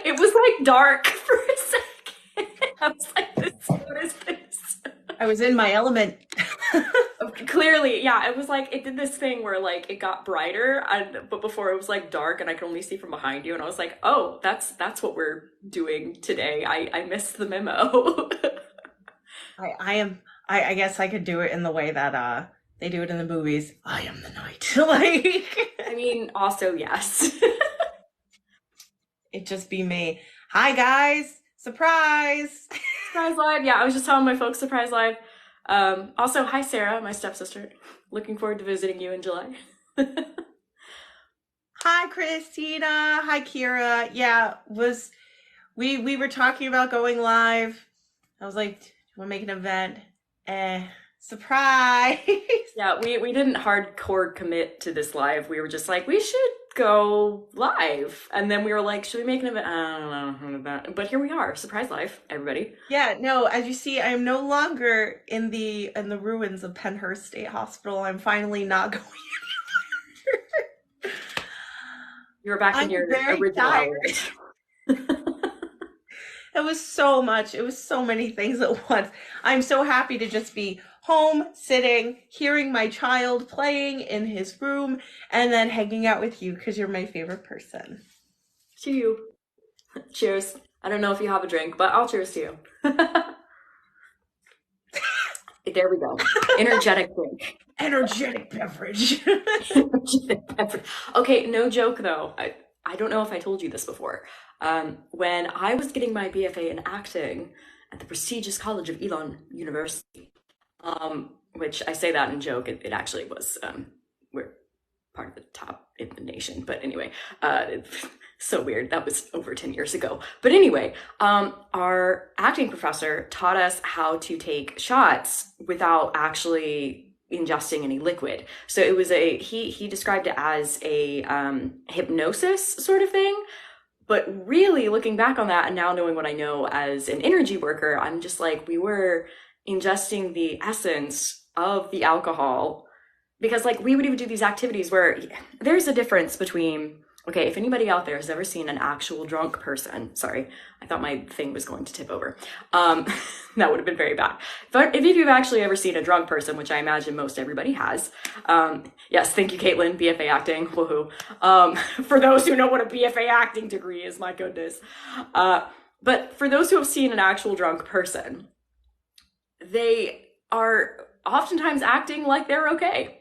It was like dark for a second. I was like, what is this? I was in my element. Clearly, yeah, it was like it did this thing where like it got brighter but before it was like dark and I could only see from behind you and I was like, "Oh, that's what we're doing today. I missed the memo." I guess I could do it in the way that they do it in the movies. I am the night. Like I mean, also yes. it just be me. Hi guys, surprise. Surprise live. Yeah, I was just telling my folks surprise live. Also, hi Sarah, my stepsister. Looking forward to visiting you in July. Hi Christina. Hi Kira. Yeah, was we were talking about going live. I was like, do you want to make an event? Surprise. Yeah, we didn't hardcore commit to this live. We were just like, we should go live. And then we were like, should we make an event? I don't know. But here we are. Surprise live, everybody. Yeah, no, as you see, I am no longer in the ruins of Penhurst State Hospital. I'm finally not going. You're back in I'm your very original tired. element. It was so much. It was so many things at once. I'm so happy to just be home, sitting, hearing my child playing in his room, and then hanging out with you because you're my favorite person. To you. Cheers. I don't know if you have a drink, but I'll cheers to you. There we go. Energetic drink. Energetic beverage. Okay, no joke though. I don't know if I told you this before. When I was getting my BFA in acting at the prestigious College of Elon University, which I say that in joke, it actually was, we're part of the top in the nation. But anyway, it's so weird. That was over 10 years ago. But anyway, our acting professor taught us how to take shots without actually ingesting any liquid. So it was he described it as a hypnosis sort of thing. But really looking back on that and now knowing what I know as an energy worker, I'm just like, we were ingesting the essence of the alcohol because like we would even do these activities where there's a difference between, okay, if anybody out there has ever seen an actual drunk person, sorry, I thought my thing was going to tip over. That would have been very bad. But if you've actually ever seen a drunk person, which I imagine most everybody has, yes, thank you, Caitlin, BFA acting, woohoo. For those who know what a BFA acting degree is, my goodness. But for those who have seen an actual drunk person, they are oftentimes acting like they're okay.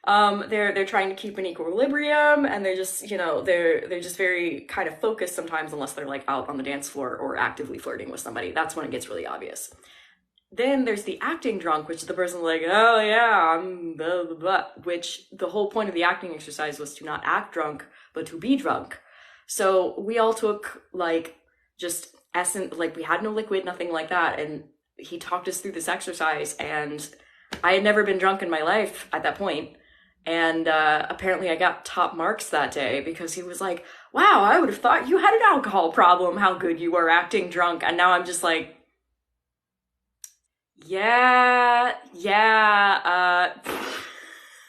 They're trying to keep an equilibrium and they're just, they're just very kind of focused sometimes unless they're like out on the dance floor or actively flirting with somebody. That's when it gets really obvious. Then there's the acting drunk, which the person's like, oh yeah, I'm blah, blah, blah, which the whole point of the acting exercise was to not act drunk, but to be drunk. So we all took like just essence, like we had no liquid, nothing like that. And he talked us through this exercise and I had never been drunk in my life at that point. And apparently I got top marks that day because he was like, wow, I would have thought you had an alcohol problem, how good you were acting drunk. And now I'm just like, yeah.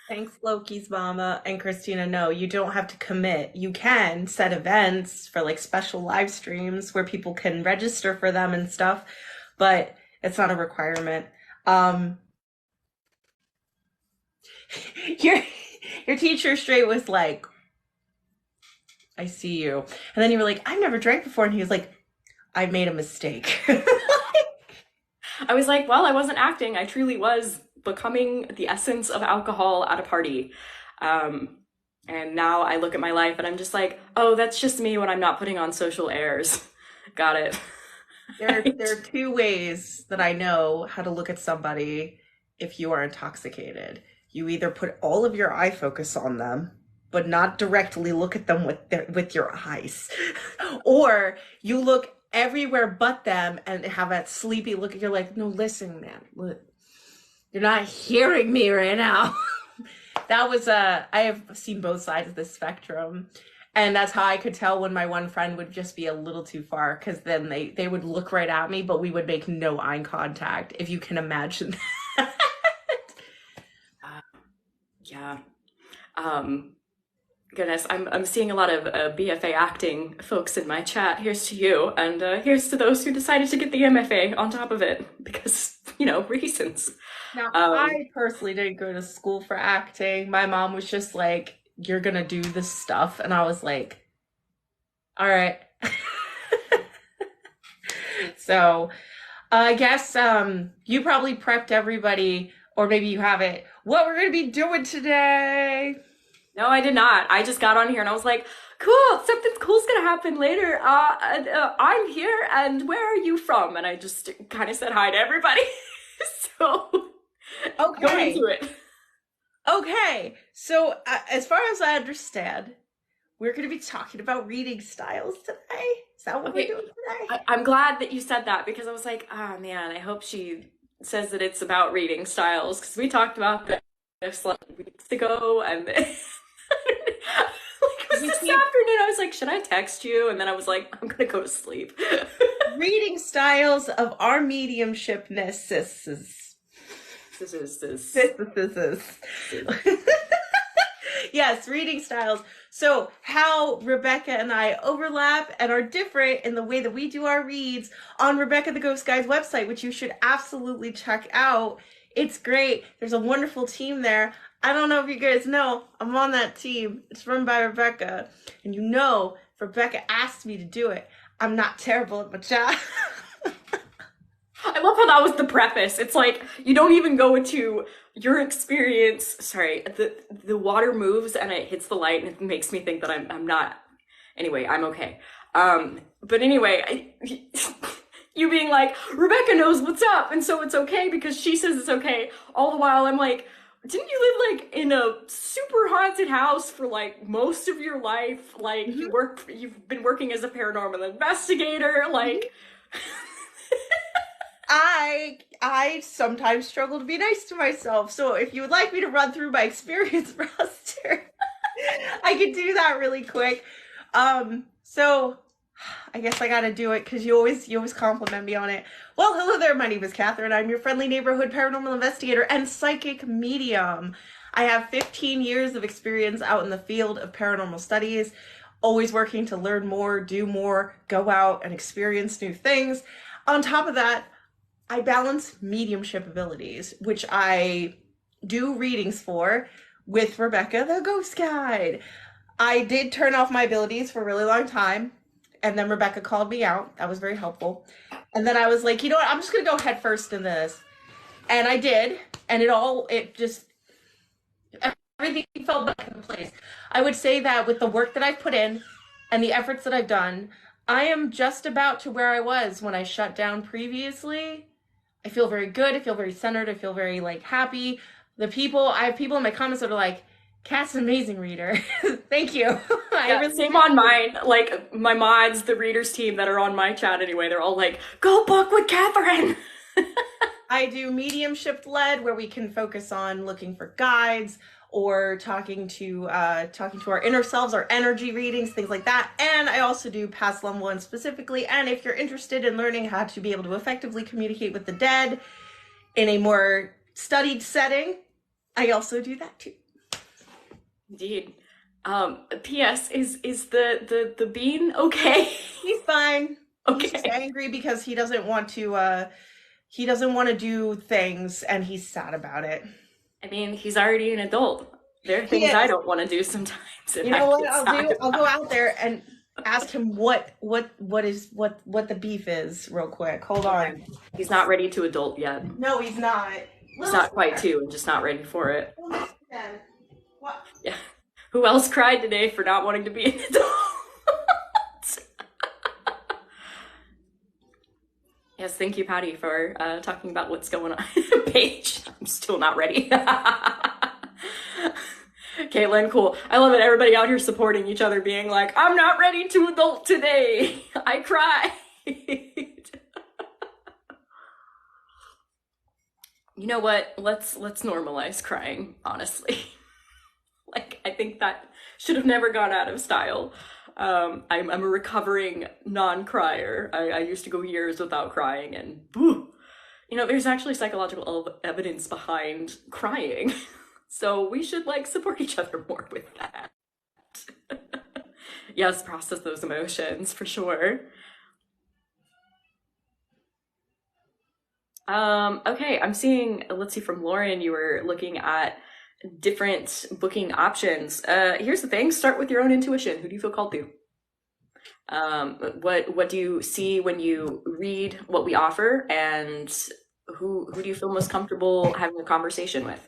Thanks, Loki's mama and Christina. No, you don't have to commit. You can set events for like special live streams where people can register for them and stuff, but it's not a requirement. Your teacher straight was like, I see you. And then you were like, I've never drank before. And he was like, I made a mistake. I was like, well, I wasn't acting. I truly was becoming the essence of alcohol at a party. And now I look at my life and I'm just like, oh, that's just me when I'm not putting on social airs. Got it. There are two ways that I know how to look at somebody if you are intoxicated. You either put all of your eye focus on them, but not directly look at them with your eyes. Or you look everywhere but them and have that sleepy look. You're like, no, listen, man. Look, you're not hearing me right now. That was, I have seen both sides of the spectrum. And that's how I could tell when my one friend would just be a little too far, because then they would look right at me, but we would make no eye contact, if you can imagine that. Yeah. Goodness, I'm seeing a lot of BFA acting folks in my chat. Here's to you, and here's to those who decided to get the MFA on top of it because reasons. Now, Um, I personally didn't go to school for acting. My mom was just like, "You're gonna do this stuff," and I was like, "All right." So, I guess you probably prepped everybody, or maybe you haven't. What we're gonna be doing today? no, I did not. I just got on here and I was like, cool, something cool's gonna happen later. I'm here, and where are you from? And I just kind of said hi to everybody. So go Okay, into it. okay. So, as far as I understand, we're gonna be talking about reading styles today. Is that what we're Okay, doing today? I'm glad that you said that because I was like, ah, man, I hope she says that it's about reading styles because we talked about this like weeks ago, and like it was We this keep afternoon. I was like, should I text you? And then I was like, I'm gonna go to sleep. reading styles of our mediumshipness. This Yes, reading styles. So, how Rebekah and I overlap and are different in the way that we do our reads on Rebekah the Ghost Guide's website, which you should absolutely check out. It's great. There's a wonderful team there. I don't know if you guys know, I'm on that team. It's run by Rebekah. And if Rebekah asked me to do it, I'm not terrible at my job. I love how that was the preface. It's like you don't even go into your experience. Sorry, the water moves and it hits the light and it makes me think that I'm not. Anyway, I'm okay. But anyway, you being like Rebekah knows what's up, and so it's okay because she says it's okay. All the while, I'm like, didn't you live like in a super haunted house for like most of your life? Like Mhm, you've been working as a paranormal investigator, mhm. like. I sometimes struggle to be nice to myself. So if you would like me to run through my experience roster, I could do that really quick. So I guess I gotta do it because you always compliment me on it. Well, hello there. My name is Catherine. I'm your friendly neighborhood paranormal investigator and psychic medium. I have 15 years of experience out in the field of paranormal studies, always working to learn more, do more, go out and experience new things. On top of that, I balance mediumship abilities, which I do readings for with Rebekah the Ghost Guide. I did turn off my abilities for a really long time, and then Rebekah called me out. That was very helpful. And then I was like, you know what? I'm just gonna go head first in this, and I did, and it just everything fell back into place. I would say that with the work that I've put in and the efforts that I've done, I am just about to where I was when I shut down previously. I feel very good. I feel very centered. I feel very like happy. I have people in my comments that are like, Kat's an amazing reader. Thank you. I Yeah, really same on mine. Like my mods, the readers team that are on my chat anyway, they're all like, "Go book with Catherine." I do mediumship led where we can focus on looking for guides or talking to our inner selves, our energy readings, things like that. And I also do past level one specifically. And if you're interested in learning how to be able to effectively communicate with the dead in a more studied setting, I also do that too. Indeed. P.S. Is the bean okay? He's fine. He's just Okay. angry because he doesn't want to do things and he's sad about it. I mean, he's already an adult. There are He things I is. don't want to do sometimes, You and I know what get I'll sad do? I'll go about out there and ask him what the beef is real quick. Hold it. Okay. on. He's not ready to adult yet. No, he's not. He's Little not quite Stan. two, and just not ready for it. Little Stan. What? Yeah. Who else cried today for not wanting to be an adult? Yes, thank you, Patty, for talking about what's going on. Paige, I'm still not ready. Caitlin, cool. I love it. Everybody out here supporting each other, being like, I'm not ready to adult today. I cried. You know what? Let's normalize crying, honestly. Like, I think that should have never gone out of style. I'm a recovering non-crier. I used to go years without crying, and there's actually psychological evidence behind crying. So we should like support each other more with that. Yes, process those emotions for sure. Okay, I'm seeing, let's see, from Lauren, you were looking at different booking options. Here's the thing, start with your own intuition. Who do you feel called to? What do you see when you read what we offer, and who do you feel most comfortable having a conversation with?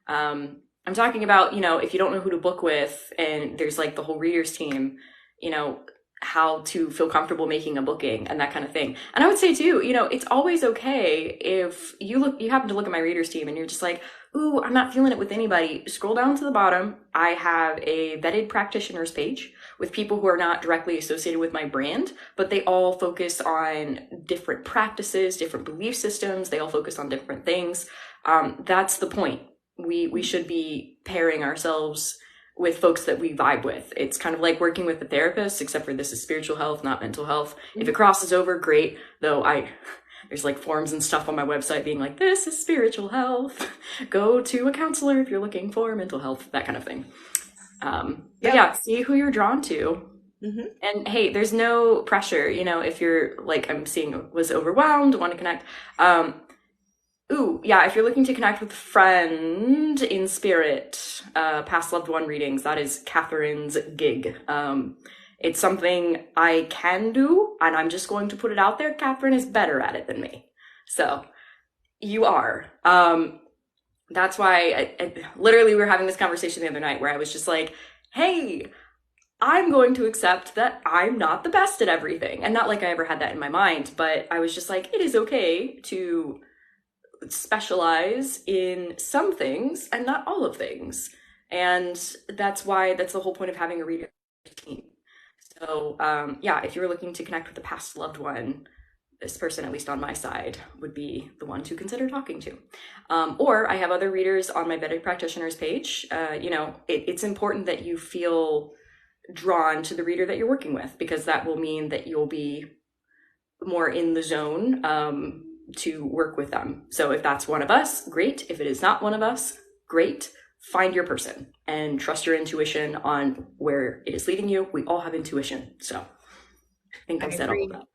I'm talking about, if you don't know who to book with and there's like the whole readers team, you know, how to feel comfortable making a booking and that kind of thing. And I would say too, it's always okay if you happen to look at my readers team and you're just like, ooh, I'm not feeling it with anybody. Scroll down to the bottom. I have a vetted practitioners page with people who are not directly associated with my brand, but they all focus on different practices, different belief systems. They all focus on different things. That's the point. We should be pairing ourselves with folks that we vibe with. It's kind of like working with a therapist, except for this is spiritual health, not mental health. If it crosses over, great. Though there's like forums and stuff on my website being like, this is spiritual health. Go to a counselor if you're looking for mental health, that kind of thing. But yeah, see who you're drawn to. Mm-hmm. And hey, there's no pressure, if you're like, I'm seeing was overwhelmed, want to connect. If you're looking to connect with a friend in spirit, past loved one readings, that is Catherine's gig. It's something I can do, and I'm just going to put it out there. Catherine is better at it than me. So, you are. That's why literally we were having this conversation the other night where I was just like, hey, I'm going to accept that I'm not the best at everything. And not like I ever had that in my mind, but I was just like, it is okay to specialize in some things and not all of things. And that's the whole point of having a reader team. So if you're looking to connect with a past loved one, this person, at least on my side, would be the one to consider talking to. Or I have other readers on my vetted practitioners page. It's important that you feel drawn to the reader that you're working with, because that will mean that you'll be more in the zone to work with them. So if that's one of us, great. If it is not one of us, great. Find your person and trust your intuition on where it is leading you. We all have intuition. So I think I've said all of that.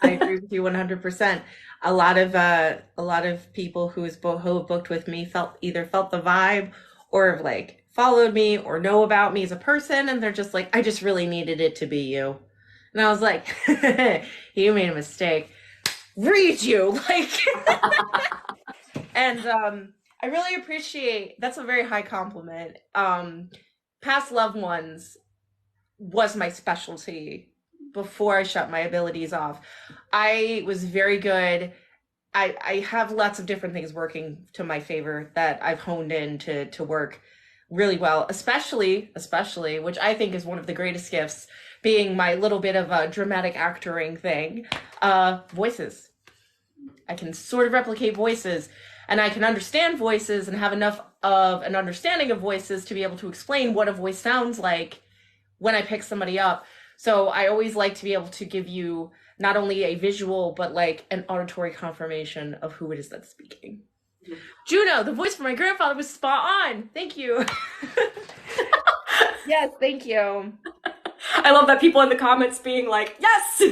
I agree with you 100%. A lot of people who have booked with me felt the vibe, or have like followed me or know about me as a person, and they're just like, I just really needed it to be you. And I was like, you made a mistake. Read you, like. And I really appreciate, that's a very high compliment. Past loved ones was my specialty before I shut my abilities off. I was very good. I have lots of different things working to my favor that I've honed in to work really well, especially, which I think is one of the greatest gifts, being my little bit of a dramatic actoring thing, voices. I can sort of replicate voices, and I can understand voices and have enough of an understanding of voices to be able to explain what a voice sounds like when I pick somebody up. So I always like to be able to give you not only a visual, but like an auditory confirmation of who it is that's speaking. Mm-hmm. Juno, the voice for my grandfather, was spot on. Thank you. Yes, thank you. I love that people in the comments being like, yes!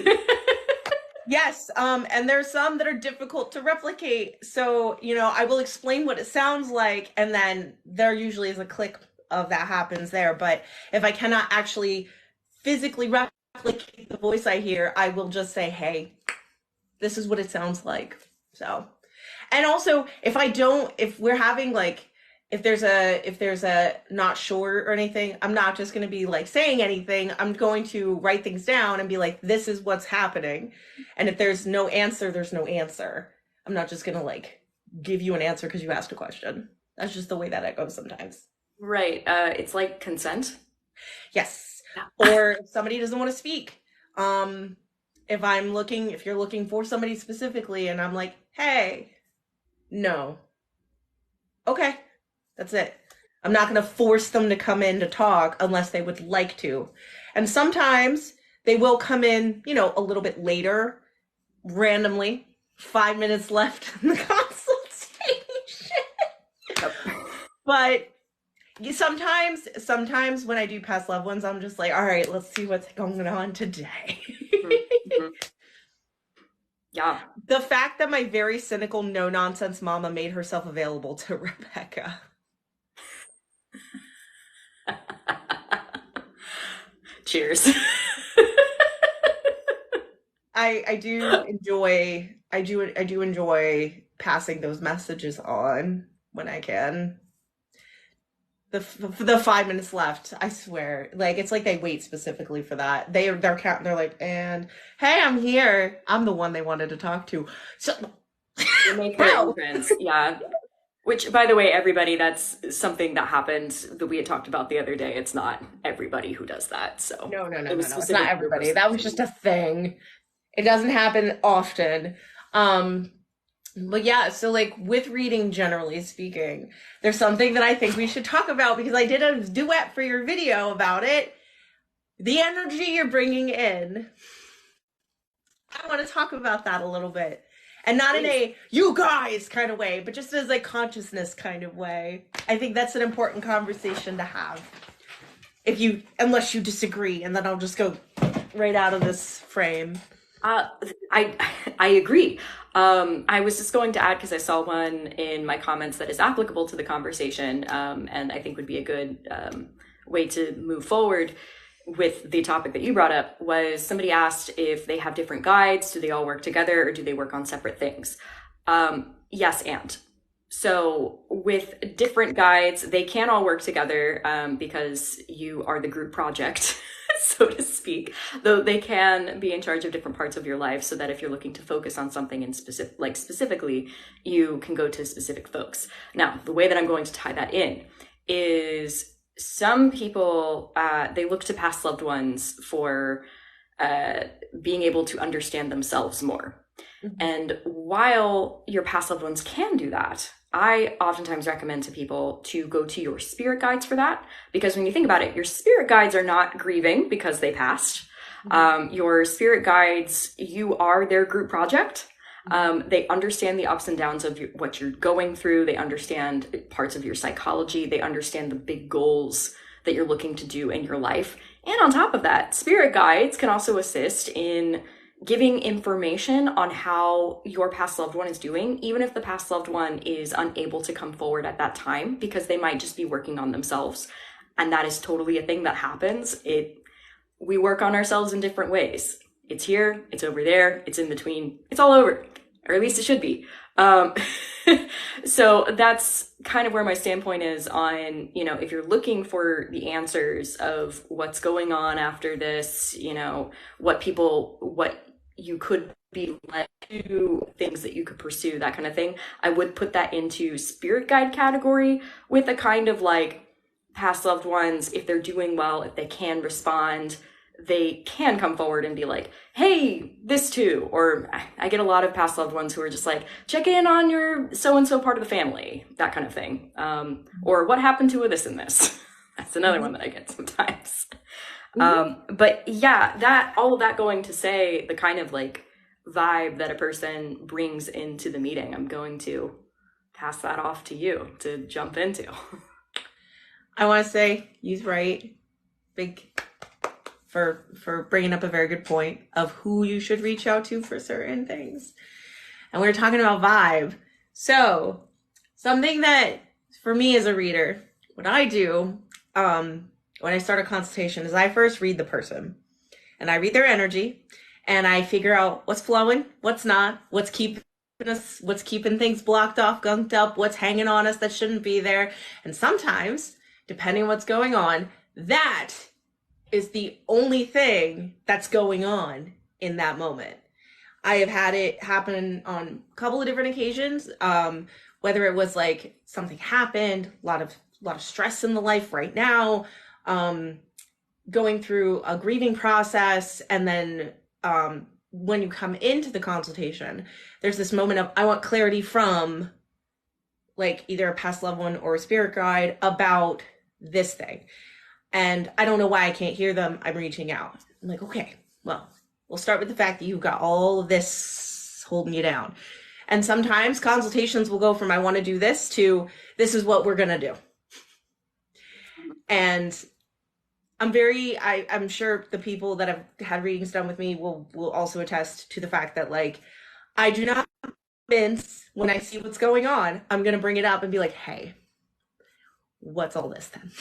Yes, and there's some that are difficult to replicate. So, I will explain what it sounds like, and then there usually is a click of that happens there. But if I cannot actually physically replicate the voice I hear, I will just say, hey, this is what it sounds like. So, and also if we're having like, if there's a not sure or anything, I'm not just going to be like saying anything. I'm going to write things down and be like, this is what's happening. And if there's no answer, there's no answer. I'm not just going to like give you an answer because you asked a question. That's just the way that it goes sometimes. Right. It's like consent. Yes. Or if somebody doesn't want to speak. If you're looking for somebody specifically and I'm like, hey, no. Okay. That's it. I'm not going to force them to come in to talk unless they would like to. And sometimes they will come in, a little bit later, randomly, 5 minutes left in the consultation. But sometimes when I do past loved ones, I'm just like, all right, let's see what's going on today. Mhm, mhm. Yeah. The fact that my very cynical, no nonsense mama made herself available to Rebekah. Cheers. I do enjoy I do enjoy passing those messages on when I can. The 5 minutes left, I swear, like it's like they wait specifically for that. They're like, and hey, I'm here. I'm the one they wanted to talk to. So They make their how? entrance. Yeah. Which, by the way, everybody, that's something that happened that we had talked about the other day. It's not everybody who does that. So No, no, no, it no, was no. It's not specific to your everybody. That was just personality. a thing. It doesn't happen often. Um, but yeah, so like with reading, generally speaking, there's something that I think we should talk about because I did a duet for your video about it. The energy you're bringing in. I want to talk about that a little bit. And not in Please. a you guys kind of way, but just as a consciousness kind of way. I think that's an important conversation to have. Unless you disagree, and then I'll just go right out of this frame. Uh, I I agree. I was just going to add because I saw one in my comments that is applicable to the conversation, and I think would be a good way to move forward with the topic that you brought up. Was somebody asked if they have different guides, do they all work together, or do they work on separate things? Yes, and so with different guides, they can all work together because you are the group project, so to speak. Though they can be in charge of different parts of your life, so that if you're looking to focus on something in specific, like specifically, you can go to specific folks. Now, the way that I'm going to tie that in is some people they look to past loved ones for uh, being able to understand themselves more. Mhm. And while your past loved ones can do that, I oftentimes recommend to people to go to your spirit guides for that. Because when you think about it, your spirit guides are not grieving because they passed. Mhm. Your spirit guides, you are their group project. Mhm. They understand the ups and downs of what you're going through. They understand parts of your psychology. They understand the big goals that you're looking to do in your life. And on top of that, spirit guides can also assist in giving information on how your past loved one is doing, even if the past loved one is unable to come forward at that time because they might just be working on themselves. And that is totally a thing that happens. We work on ourselves in different ways. It's here, it's over there, it's in between, it's all over, or at least it should be. Um, so that's kind of where my standpoint is on, if you're looking for the answers of what's going on after this, what you could be led to, things that you could pursue, that kind of thing. I would put that into spirit guide category with a kind of like past loved ones, if they're doing well, if they can respond, they can come forward and be like, hey, this too. Or I get a lot of past loved ones who are just like, check in on your so-and-so part of the family, that kind of thing. Or what happened to this and this? That's another one Mhm. that I get sometimes. Mhm. But yeah, all of that going to say the kind of like vibe that a person brings into the meeting, I'm going to pass that off to you to jump into. I want to say he's right. Big for bringing up a very good point of who you should reach out to for certain things. And we were talking about vibe. So, something that for me as a reader, what I do when I start a consultation is I first read the person and I read their energy and I figure out what's flowing, what's not, what's keeping things blocked off, gunked up, what's hanging on us that shouldn't be there. And sometimes, depending on what's going on, that is the only thing that's going on in that moment. I have had it happen on a couple of different occasions. Whether it was like something happened, a lot of stress in the life right now, um, going through a grieving process, and then when you come into the consultation, there's this moment of I want clarity from like either a past loved one or a spirit guide about this thing. And I don't know why I can't hear them. I'm reaching out. I'm like, okay, well, we'll start with the fact that you've got all of this holding you down. And sometimes consultations will go from I want to do this to this is what we're going to do. And I'm sure the people that have had readings done with me will also attest to the fact that like I do not mince when I see what's going on. I'm gonna bring it up and be like, hey, what's all this then?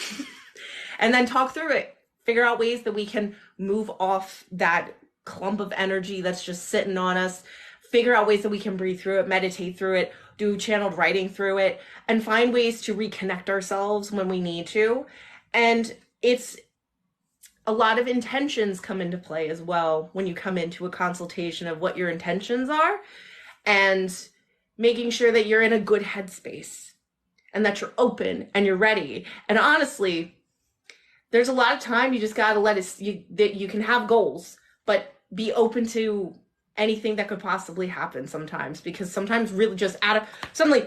And then talk through it. Figure out ways that we can move off that clump of energy that's just sitting on us. Figure out ways that we can breathe through it, meditate through it, do channeled writing through it, and find ways to reconnect ourselves when we need to. And it's a lot of intentions come into play as well when you come into a consultation of what your intentions are, and making sure that you're in a good headspace and that you're open and you're ready. And honestly, there's a lot of time you just got to let it, that you can have goals, but be open to anything that could possibly happen sometimes, because sometimes really just out of suddenly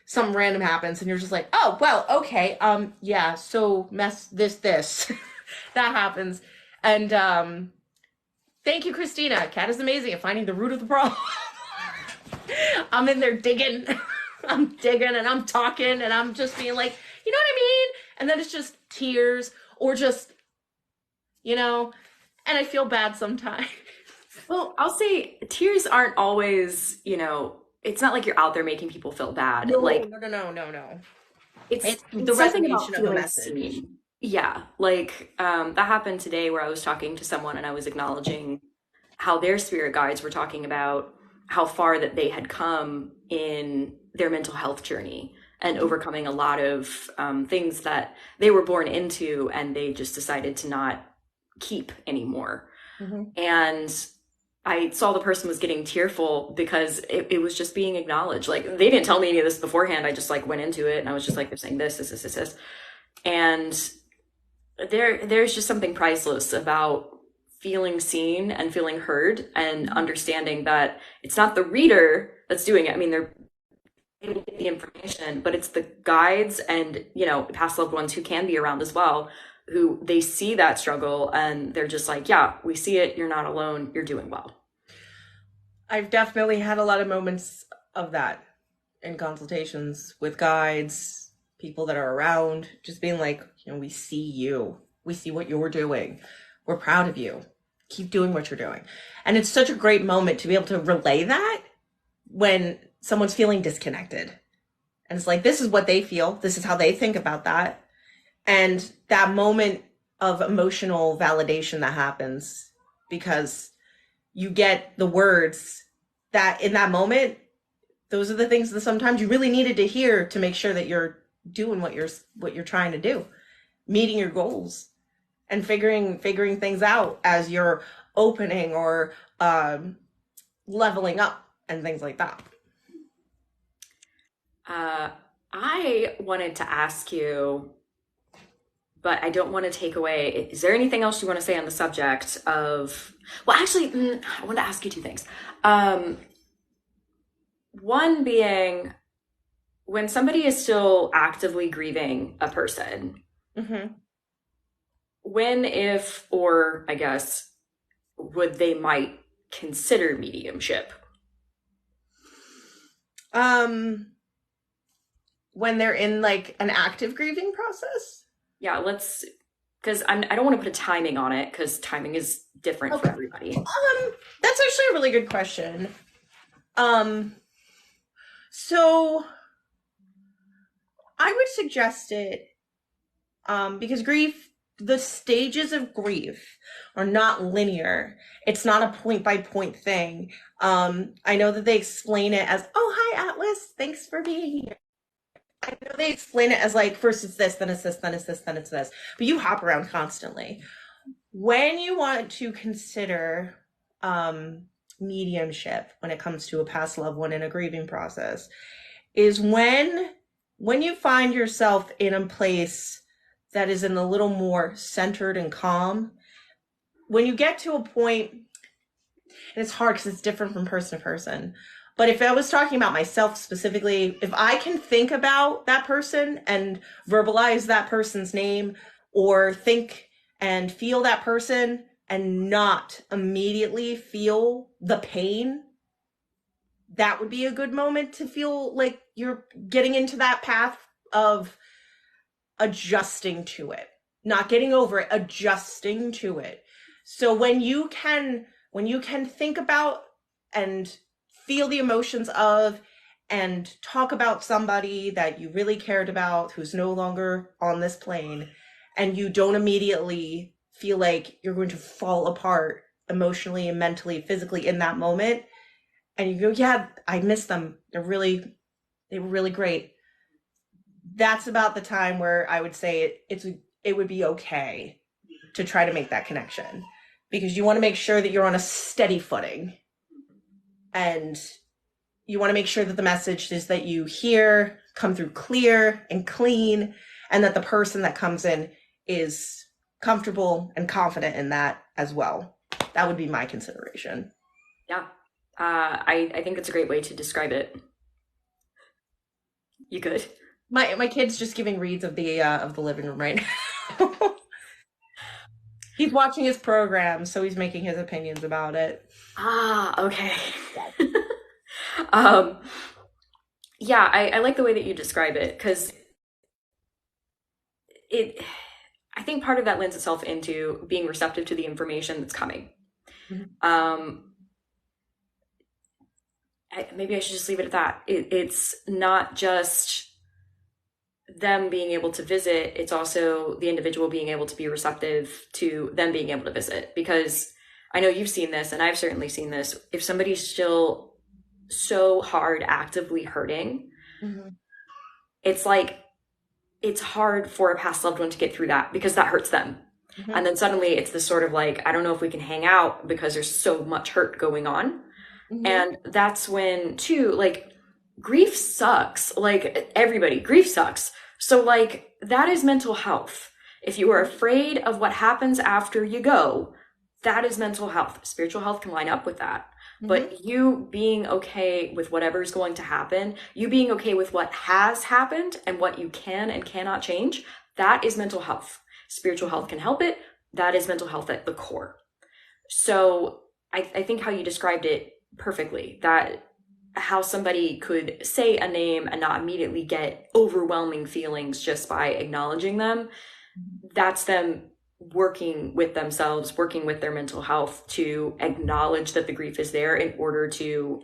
something random happens and you're just like, oh, well, okay. Yeah. So this, that happens. And, thank you, Christina. Kat is amazing at finding the root of the problem. I'm in there digging. I'm digging and I'm talking and I'm just being like, you know what I mean? And then it's just tears or just, and I feel bad sometimes. Well, I'll say tears aren't always, it's not like you're out there making people feel bad. No, Like no. it's It's the it's something about resonation of a feeling message. seen. Yeah, like that happened today where I was talking to someone and I was acknowledging how their spirit guides were talking about how far that they had come in their mental health journey and overcoming a lot of things that they were born into and they just decided to not keep anymore. Mm-hmm. And I saw the person was getting tearful because it was just being acknowledged. Like they didn't tell me any of this beforehand. I just like went into it and I was just like, they're saying this. And there's just something priceless about feeling seen and feeling heard and understanding that it's not the reader that's doing it. I mean, they're able to get the information, but it's the guides and, past loved ones who can be around as well, who they see that struggle and they're just like, yeah, we see it. You're not alone. You're doing well. I've definitely had a lot of moments of that in consultations with guides, people that are around, just being like, we see you. We see what you're doing. We're proud of you. Keep doing what you're doing. And it's such a great moment to be able to relay that when someone's feeling disconnected. And it's like, this is what they feel. This is how they think about that. And that moment of emotional validation that happens because you get the words that in that moment, those are the things that sometimes you really needed to hear to make sure that you're doing what you're trying to do, meeting your goals and figuring things out as you're opening or leveling up and things like that. I wanted to ask you, but I don't want to take away. Is there anything else you want to say on the subject of, well, actually, I want to ask you two things. One being, when somebody is still actively grieving a person, Mm-hmm. when, if, or I guess, would they might consider mediumship? When they're in like an active grieving process? Yeah, because I don't want to put a timing on it because timing is different for everybody. That's actually a really good question. So I would suggest it, because the stages of grief are not linear. It's not a point by point thing. I know that they explain it as, oh, hi, Atlas, thanks for being here. I know they explain it as like, first it's this, then it's this, then it's this, then it's this, but you hop around constantly. When you want to consider mediumship when it comes to a past loved one in a grieving process is when you find yourself in a place that is in a little more centered and calm. When you get to a point, and it's hard because it's different from person to person, but if I was talking about myself specifically, if I can think about that person and verbalize that person's name or think and feel that person and not immediately feel the pain, that would be a good moment to feel like you're getting into that path of adjusting to it. not getting over it, adjusting to it. So when you can think about and feel the emotions of and talk about somebody that you really cared about who's no longer on this plane, and you don't immediately feel like you're going to fall apart emotionally and mentally, physically in that moment, and you go, yeah, I miss them. They were really great. That's about the time where I would say it would be okay to try to make that connection, because you want to make sure that you're on a steady footing, and you want to make sure that the messages that you hear come through clear and clean, and that the person that comes in is comfortable and confident in that as well. That would be my consideration. Yeah. I think it's a great way to describe it. You could. My kid's just giving reads of the living room right now. He's watching his program, so he's making his opinions about it. Ah, okay. um, yeah, I like the way that you describe it because it, I think part of that lends itself into being receptive to the information that's coming. Mhm. Maybe I should just leave it at that. It's not just them being able to visit, it's also the individual being able to be receptive to them being able to visit. Because I know you've seen this, and I've certainly seen this. If somebody's still so hard actively hurting, Mhm. it's like it's hard for a past loved one to get through that because that hurts them. And Mhm. then suddenly it's this sort of like, I don't know if we can hang out because there's so much hurt going on. Mhm. And that's when, too, like, grief sucks. Like, everybody, grief sucks. So, like, that is mental health. If you are afraid of what happens after you go, that is mental health. Spiritual health can line up with that. Mhm. But you being okay with whatever's going to happen, you being okay with what has happened and what you can and cannot change, that is mental health. Spiritual health can help it. That is mental health at the core. So I think how you described it perfectly, that how somebody could say a name and not immediately get overwhelming feelings just by acknowledging them, that's them working with themselves, working with their mental health to acknowledge that the grief is there in order to,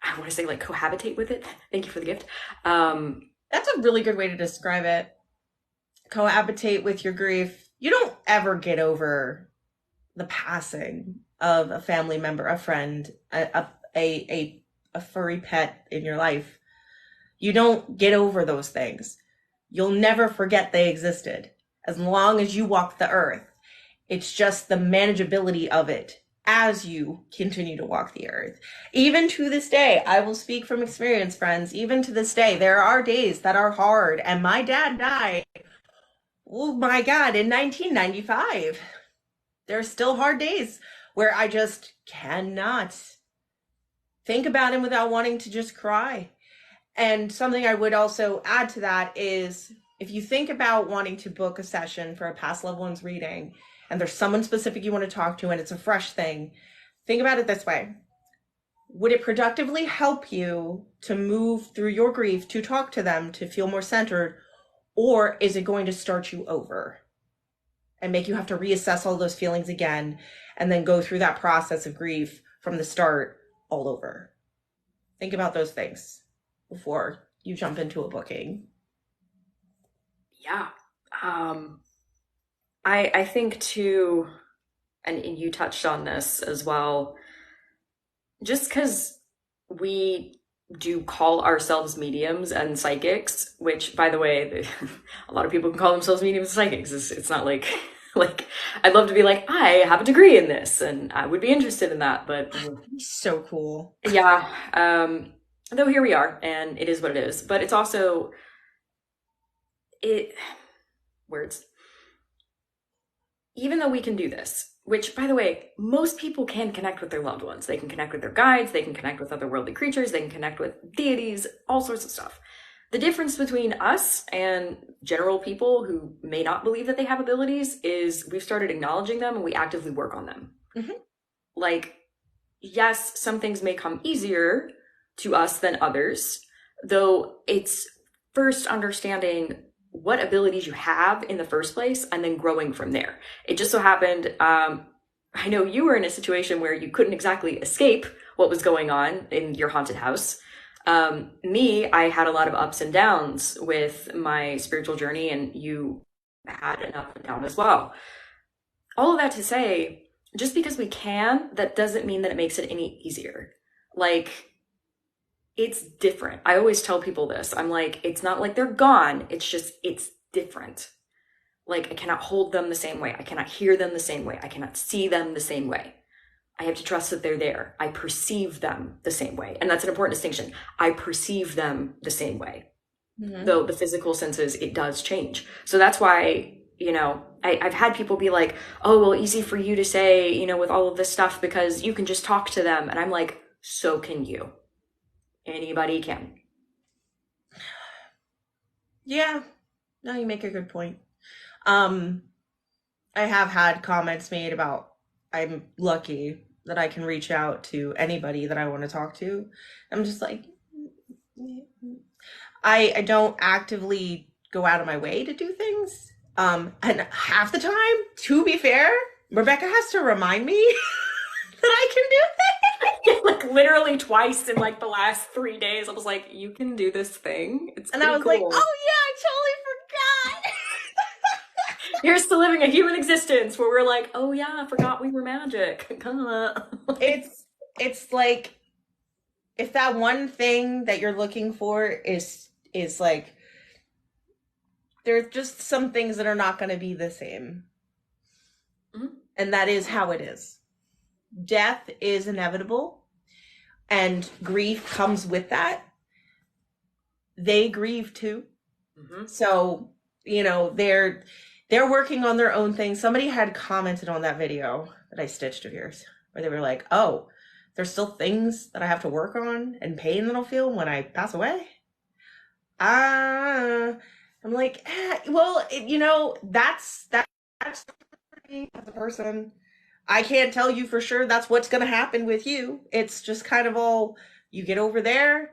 I want to say, like, cohabitate with it. Thank you for the gift. That's a really good way to describe it. Cohabitate with your grief. You don't ever get over the passing of a family member, a friend, a furry pet in your life. You don't get over those things. You'll never forget they existed as long as you walk the earth. It's just the manageability of it as you continue to walk the earth. Even to this day, I will speak from experience, friends. Even to this day, there are days that are hard. And my dad died, oh my God, in 1995. There are still hard days where I just cannot think about him without wanting to just cry. And something I would also add to that is, if you think about wanting to book a session for a past loved one's reading, and there's someone specific you want to talk to and it's a fresh thing, think about it this way. Would it productively help you to move through your grief to talk to them to feel more centered, or is it going to start you over and make you have to reassess all those feelings again and then go through that process of grief from the start all over? Think about those things before you jump into a booking. Yeah. Um, I think too, and you touched on this as well, just because we do call ourselves mediums and psychics, which, by the way, a lot of people can call themselves mediums and psychics. It's not like, like, I'd love to be like, I have a degree in this and I would be interested in that, but So cool. yeah, though here we are and it is what it is. But it's also, it, words, even though we can do this, which, by the way, most people can connect with their loved ones. They can connect with their guides, they can connect with otherworldly creatures, they can connect with deities, all sorts of stuff. The difference between us and general people who may not believe that they have abilities is we've started acknowledging them and we actively work on them. Mhm. Like, yes, some things may come easier to us than others, though it's first understanding what abilities you have in the first place and then growing from there. It just so happened, I know you were in a situation where you couldn't exactly escape what was going on in your haunted house. Me, I had a lot of ups and downs with my spiritual journey, and you had an up and down as well. All of that to say, just because we can, that doesn't mean that it makes it any easier. Like, it's different. I always tell people this. I'm like, it's not like they're gone. It's just, it's different. Like, I cannot hold them the same way. I cannot hear them the same way. I cannot see them the same way. I have to trust that they're there. I perceive them the same way. And that's an important distinction. I perceive them the same way. Mm-hmm. Though the physical senses, it does change. So that's why, you know, I've had people be like, oh, well, easy for you to say, you know, with all of this stuff because you can just talk to them. And I'm like, so can you. Anybody can. Yeah. No, you make a good point. I have had comments made about I'm lucky that I can reach out to anybody that I want to talk to. I'm just like, I don't actively go out of my way to do things. And half the time, to be fair, Rebekah has to remind me that I can do things. Like literally twice in like the last 3 days, I was like, you can do this thing. It's and I was cool. like, oh yeah, I totally forgot. Here's to living a human existence where we're like, oh yeah, I forgot we were magic. It's like if that one thing that you're looking for is like there's just some things that are not going to be the same. Mm-hmm. And that is how it is. Death is inevitable and grief comes with that. They grieve too. Mm-hmm. So, you know, they're working on their own thing. Somebody had commented on that video that I stitched of yours where they were like, oh, there's still things that I have to work on and pain that I'll feel when I pass away. I'm like, well, you know, that's me as a person. I can't tell you for sure that's what's going to happen with you. It's just kind of all, you get over there,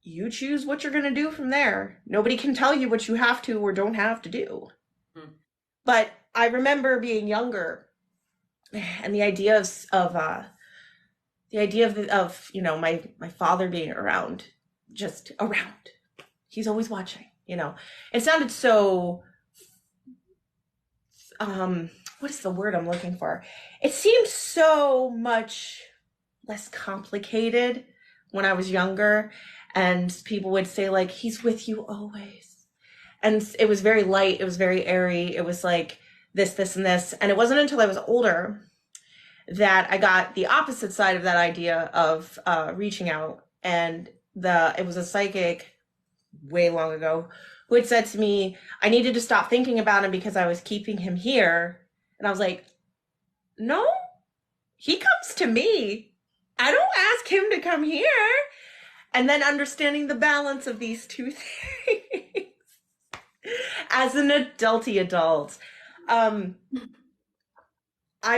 you choose what you're going to do from there. Nobody can tell you what you have to or don't have to do. Hmm. But I remember being younger and the idea of you know, my father being around, just around. He's always watching, you know. It sounded so, what is the word I'm looking for? It seemed so much less complicated when I was younger, and people would say like, he's with you always. And it was very light. It was very airy. It was like this, and this. And it wasn't until I was older that I got the opposite side of that idea of reaching out. And it was a psychic way long ago who had said to me, I needed to stop thinking about him because I was keeping him here. And I was like, no, he comes to me. I don't ask him to come here. And then understanding the balance of these two things as an adulty adult. I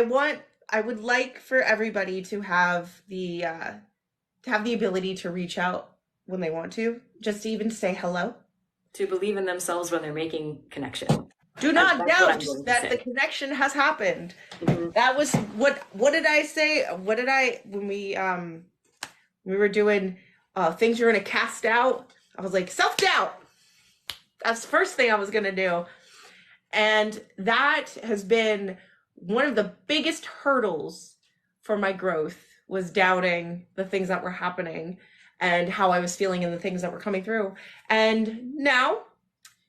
would like for everybody to have the ability to reach out when they want to, just to even say hello. To believe in themselves when they're making connection. Do not doubt that the connection has happened. Mm-hmm. That was what did I say? What did I, when we were doing things you're going to cast out? I was like, self-doubt. That's the first thing I was going to do. And that has been one of the biggest hurdles for my growth, was doubting the things that were happening and how I was feeling and the things that were coming through. And now,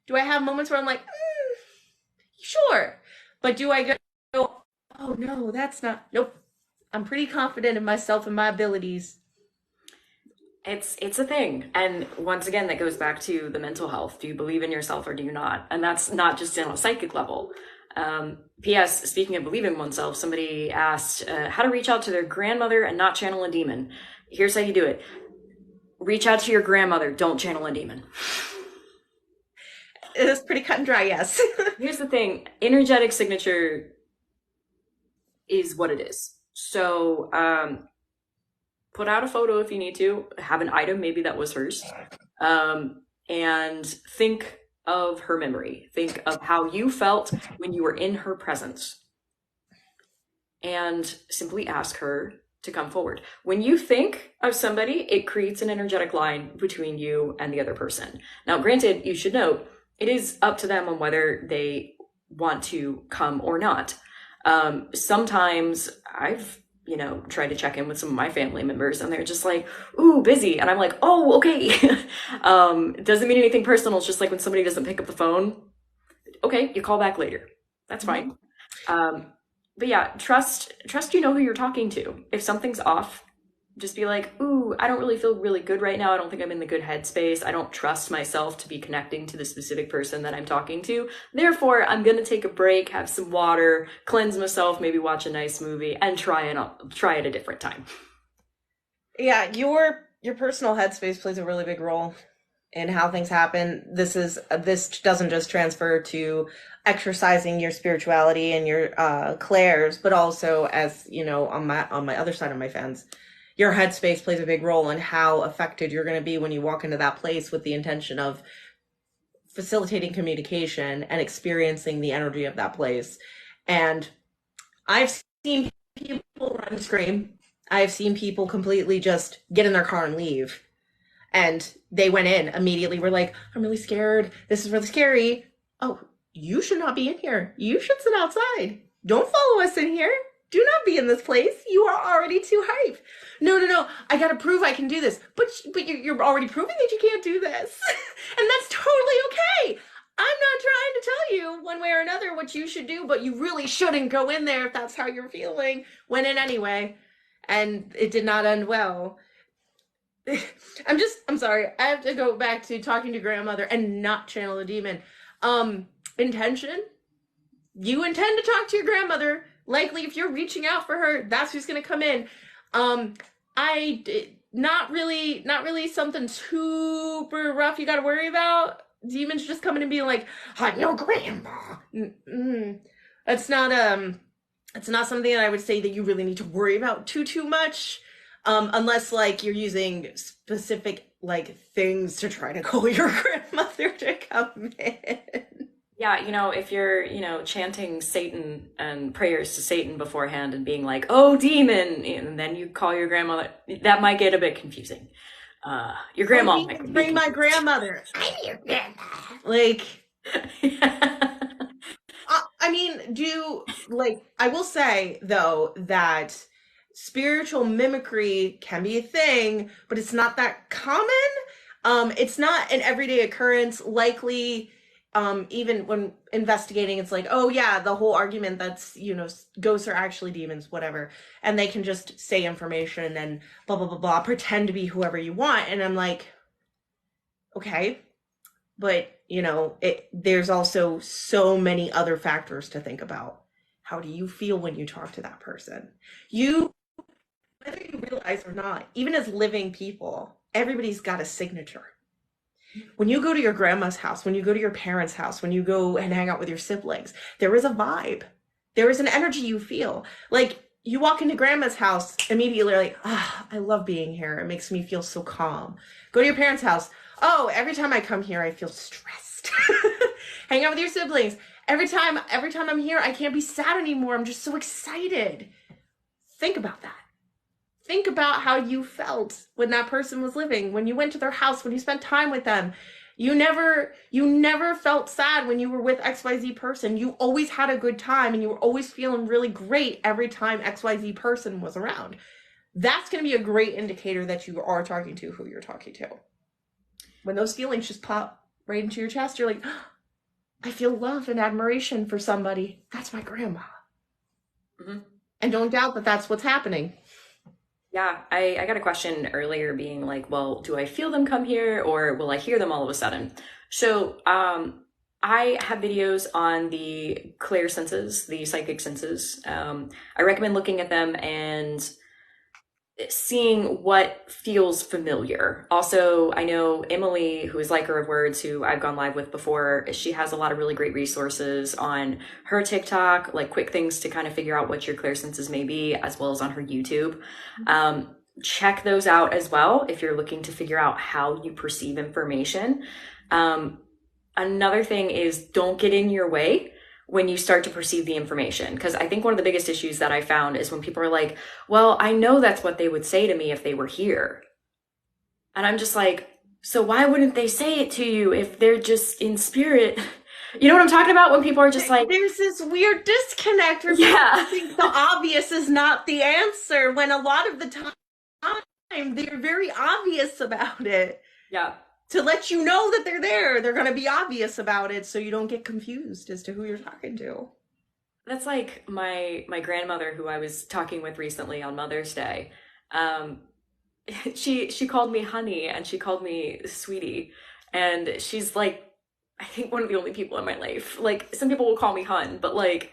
do I have moments where I'm like, sure. But do I go, oh no, that's not, nope. I'm pretty confident in myself and my abilities. It's a thing. And once again, that goes back to the mental health. Do you believe in yourself or do you not? And that's not just on a psychic level. P.S. Speaking of believing in oneself, somebody asked how to reach out to their grandmother and not channel a demon. Here's how you do it. Reach out to your grandmother. Don't channel a demon. It is pretty cut and dry, yes. Here's the thing. Energetic signature is what it is. So put out a photo if you need to. Have an item, maybe that was hers. And think of her memory. Think of how you felt when you were in her presence and simply ask her to come forward. When you think of somebody, it creates an energetic line between you and the other person. Now, granted, you should note it is up to them on whether they want to come or not. Sometimes I've tried to check in with some of my family members and they're just like, ooh, busy. And I'm like, oh, okay. It doesn't mean anything personal. It's just like when somebody doesn't pick up the phone, okay, you call back later. That's fine. But yeah, trust you know who you're talking to. If something's off, just be like, ooh, I don't really feel really good right now. I don't think I'm in the good headspace. I don't trust myself to be connecting to the specific person that I'm talking to. Therefore, I'm going to take a break, have some water, cleanse myself, maybe watch a nice movie, and try it a different time. Yeah, your personal headspace plays a really big role in how things happen. This doesn't just transfer to exercising your spirituality and your clairs, but also, as you know, on my other side of my fence, your headspace plays a big role in how affected you're going to be when you walk into that place with the intention of facilitating communication and experiencing the energy of that place. And I've seen people run and scream. I've seen people completely just get in their car and leave. And they went in immediately, were like, I'm really scared. This is really scary. Oh, you should not be in here. You should sit outside. Don't follow us in here. Do not be in this place. You are already too hype. No. I gotta prove I can do this. But you're already proving that you can't do this. And that's totally okay. I'm not trying to tell you one way or another what you should do, but you really shouldn't go in there if that's how you're feeling. Went in anyway. And it did not end well. I'm sorry. I have to go back to talking to grandmother and not channel the demon. Intention. You intend to talk to your grandmother. Likely, if you're reaching out for her, that's who's going to come in. Not really something super rough you got to worry about. Demons just coming and being like, I'm your grandma. It's not something that I would say that you really need to worry about too much. Unless like you're using specific like things to try to call your grandmother to come in. Yeah, if you're, chanting Satan and prayers to Satan beforehand and being like, oh, demon, and then you call your grandmother, that might get a bit confusing. Your grandma might bring my grandmother. I'm your grandma. Like, I mean, I will say, though, that spiritual mimicry can be a thing, but it's not that common. It's not an everyday occurrence. Likely, even when investigating, it's like, oh yeah, the whole argument that's, ghosts are actually demons, whatever. And they can just say information and blah, blah, blah, blah, pretend to be whoever you want. And I'm like, okay, but there's also so many other factors to think about. How do you feel when you talk to that person? Whether you realize or not, even as living people, everybody's got a signature. When you go to your grandma's house, when you go to your parents' house, when you go and hang out with your siblings, there is a vibe. There is an energy you feel. Like, you walk into grandma's house, immediately like, I love being here. It makes me feel so calm. Go to your parents' house. Oh, every time I come here, I feel stressed. Hang out with your siblings. Every time I'm here, I can't be sad anymore. I'm just so excited. Think about that. Think about how you felt when that person was living, when you went to their house, when you spent time with them. You never felt sad when you were with XYZ person. You always had a good time and you were always feeling really great every time XYZ person was around. That's going to be a great indicator that you are talking to who you're talking to. When those feelings just pop right into your chest, you're like, I feel love and admiration for somebody. That's my grandma. Mm-hmm. And don't doubt that that's what's happening. Yeah, I got a question earlier being like, well, do I feel them come here or will I hear them all of a sudden? So I have videos on the clear senses, the psychic senses. I recommend looking at them and seeing what feels familiar. Also, I know Emily, who is Liker of Words, who I've gone live with before, she has a lot of really great resources on her TikTok, like quick things to kind of figure out what your clairsenses may be, as well as on her YouTube. Check those out as well if you're looking to figure out how you perceive information. another thing is don't get in your way when you start to perceive the information. Because I think one of the biggest issues that I found is when people are like, well, I know that's what they would say to me if they were here. And I'm just like, so why wouldn't they say it to you if they're just in spirit? You know what I'm talking about? When people are just like, There's this weird disconnect where yeah, people think the obvious is not the answer when a lot of the time they're very obvious about it. yeah. To let you know that they're there, they're going to be obvious about it so you don't get confused as to who you're talking to. That's like my grandmother who I was talking with recently on Mother's Day. Um, she called me honey and she called me sweetie, and she's like, I think one of the only people in my life. Like some people will call me hun, but like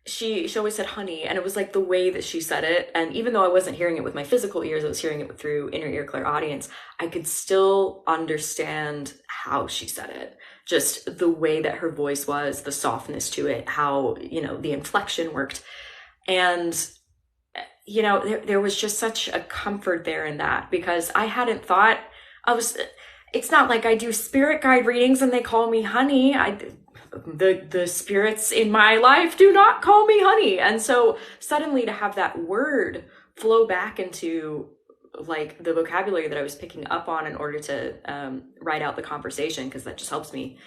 she always said honey, and it was like the way that she said it. And even though I wasn't hearing it with my physical ears, I was hearing it through inner ear clairaudience. I could still understand how she said it, just the way that her voice was, the softness to it, how, the inflection worked. And there was just such a comfort there in that, because I hadn't thought. It's not like I do spirit guide readings and they call me honey. The spirits in my life do not call me honey. And so suddenly to have that word flow back into like the vocabulary that I was picking up on in order to write out the conversation, because that just helps me.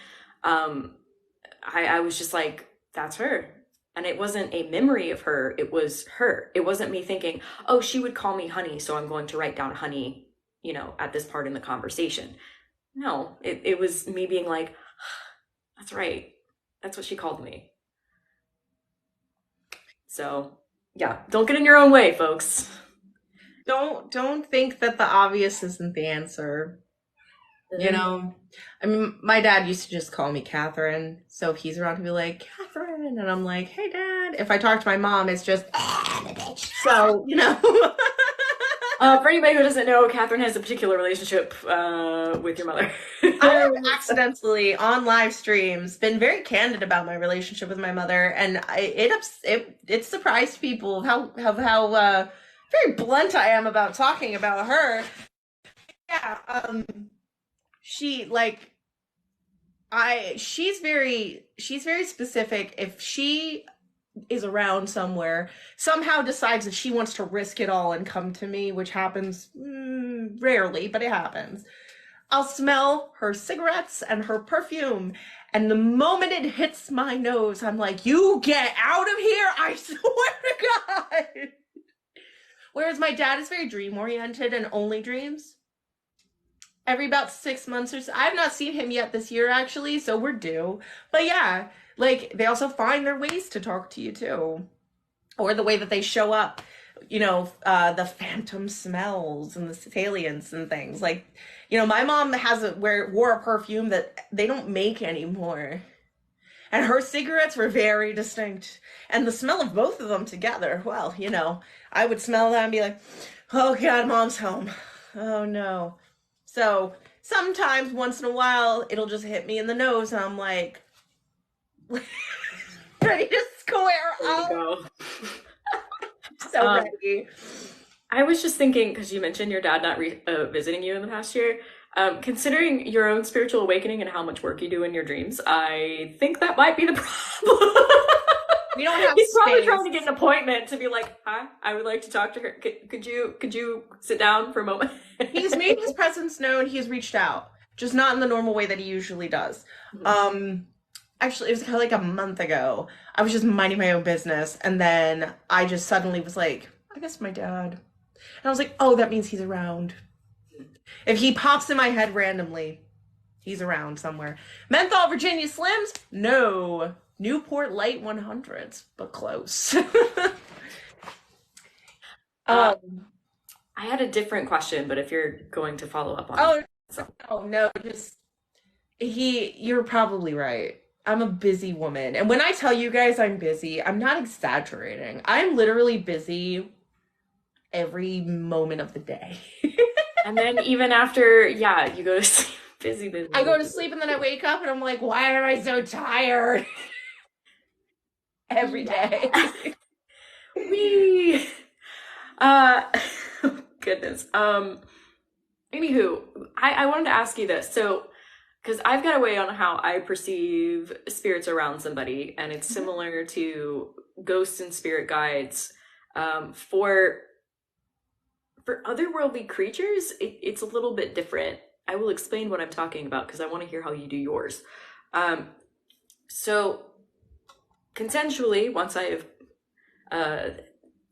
I was just like, that's her. And it wasn't a memory of her, it was her. It wasn't me thinking, oh, she would call me honey, so I'm going to write down honey, at this part in the conversation. No, it was me being like, that's right. That's what she called me. So, yeah, don't get in your own way, folks. Don't think that the obvious isn't the answer. You know, I mean, my dad used to just call me Catherine. So if he's around, he'll be like, Catherine. And I'm like, hey, Dad. If I talk to my mom, it's just, so, For anybody who doesn't know, Catherine has a particular relationship with your mother. I have accidentally on live streams been very candid about my relationship with my mother, and it surprised people how very blunt I am about talking about her. Yeah, she like she's very specific. If she is around somewhere, somehow decides that she wants to risk it all and come to me, which happens rarely, but it happens. I'll smell her cigarettes and her perfume, and the moment it hits my nose, I'm like, you get out of here, I swear to God. Whereas my dad is very dream oriented and only dreams. Every about 6 months or so. I've not seen him yet this year, actually, so we're due. But yeah, like, they also find their ways to talk to you, too. Or the way that they show up, the phantom smells and the salience and things. Like, my mom wore a perfume that they don't make anymore. And her cigarettes were very distinct. And the smell of both of them together, well, I would smell that and be like, oh God, Mom's home. Oh no. So sometimes, once in a while, it'll just hit me in the nose, and I'm like, ready to square up. So ready. I was just thinking, because you mentioned your dad not visiting you in the past year, considering your own spiritual awakening and how much work you do in your dreams, I think that might be the problem. We don't have He's probably space. trying to get an appointment to be like, hi, I would like to talk to her. Could you sit down for a moment? He's made his presence known. He's reached out, just not in the normal way that he usually does. Mm-hmm. Actually, it was kind of like a month ago. I was just minding my own business, and then I just suddenly was like, I guess my dad. And I was like, oh, that means he's around. If he pops in my head randomly, he's around somewhere. Menthol Virginia Slims? No. Newport Light 100s, but close. I had a different question, but if you're going to follow up on no, just you're probably right. I'm a busy woman. And when I tell you guys I'm busy, I'm not exaggerating. I'm literally busy every moment of the day. And then even after, you go to sleep, busy. I go to sleep and then I wake up and I'm like, why am I so tired? Every day. Wee. Goodness. Anywho, I wanted to ask you this. So, because I've got a way on how I perceive spirits around somebody, and it's Mhm. similar to ghosts and spirit guides. For otherworldly creatures, it's a little bit different. I will explain what I'm talking about because I want to hear how you do yours. Um, so consensually, once I have uh,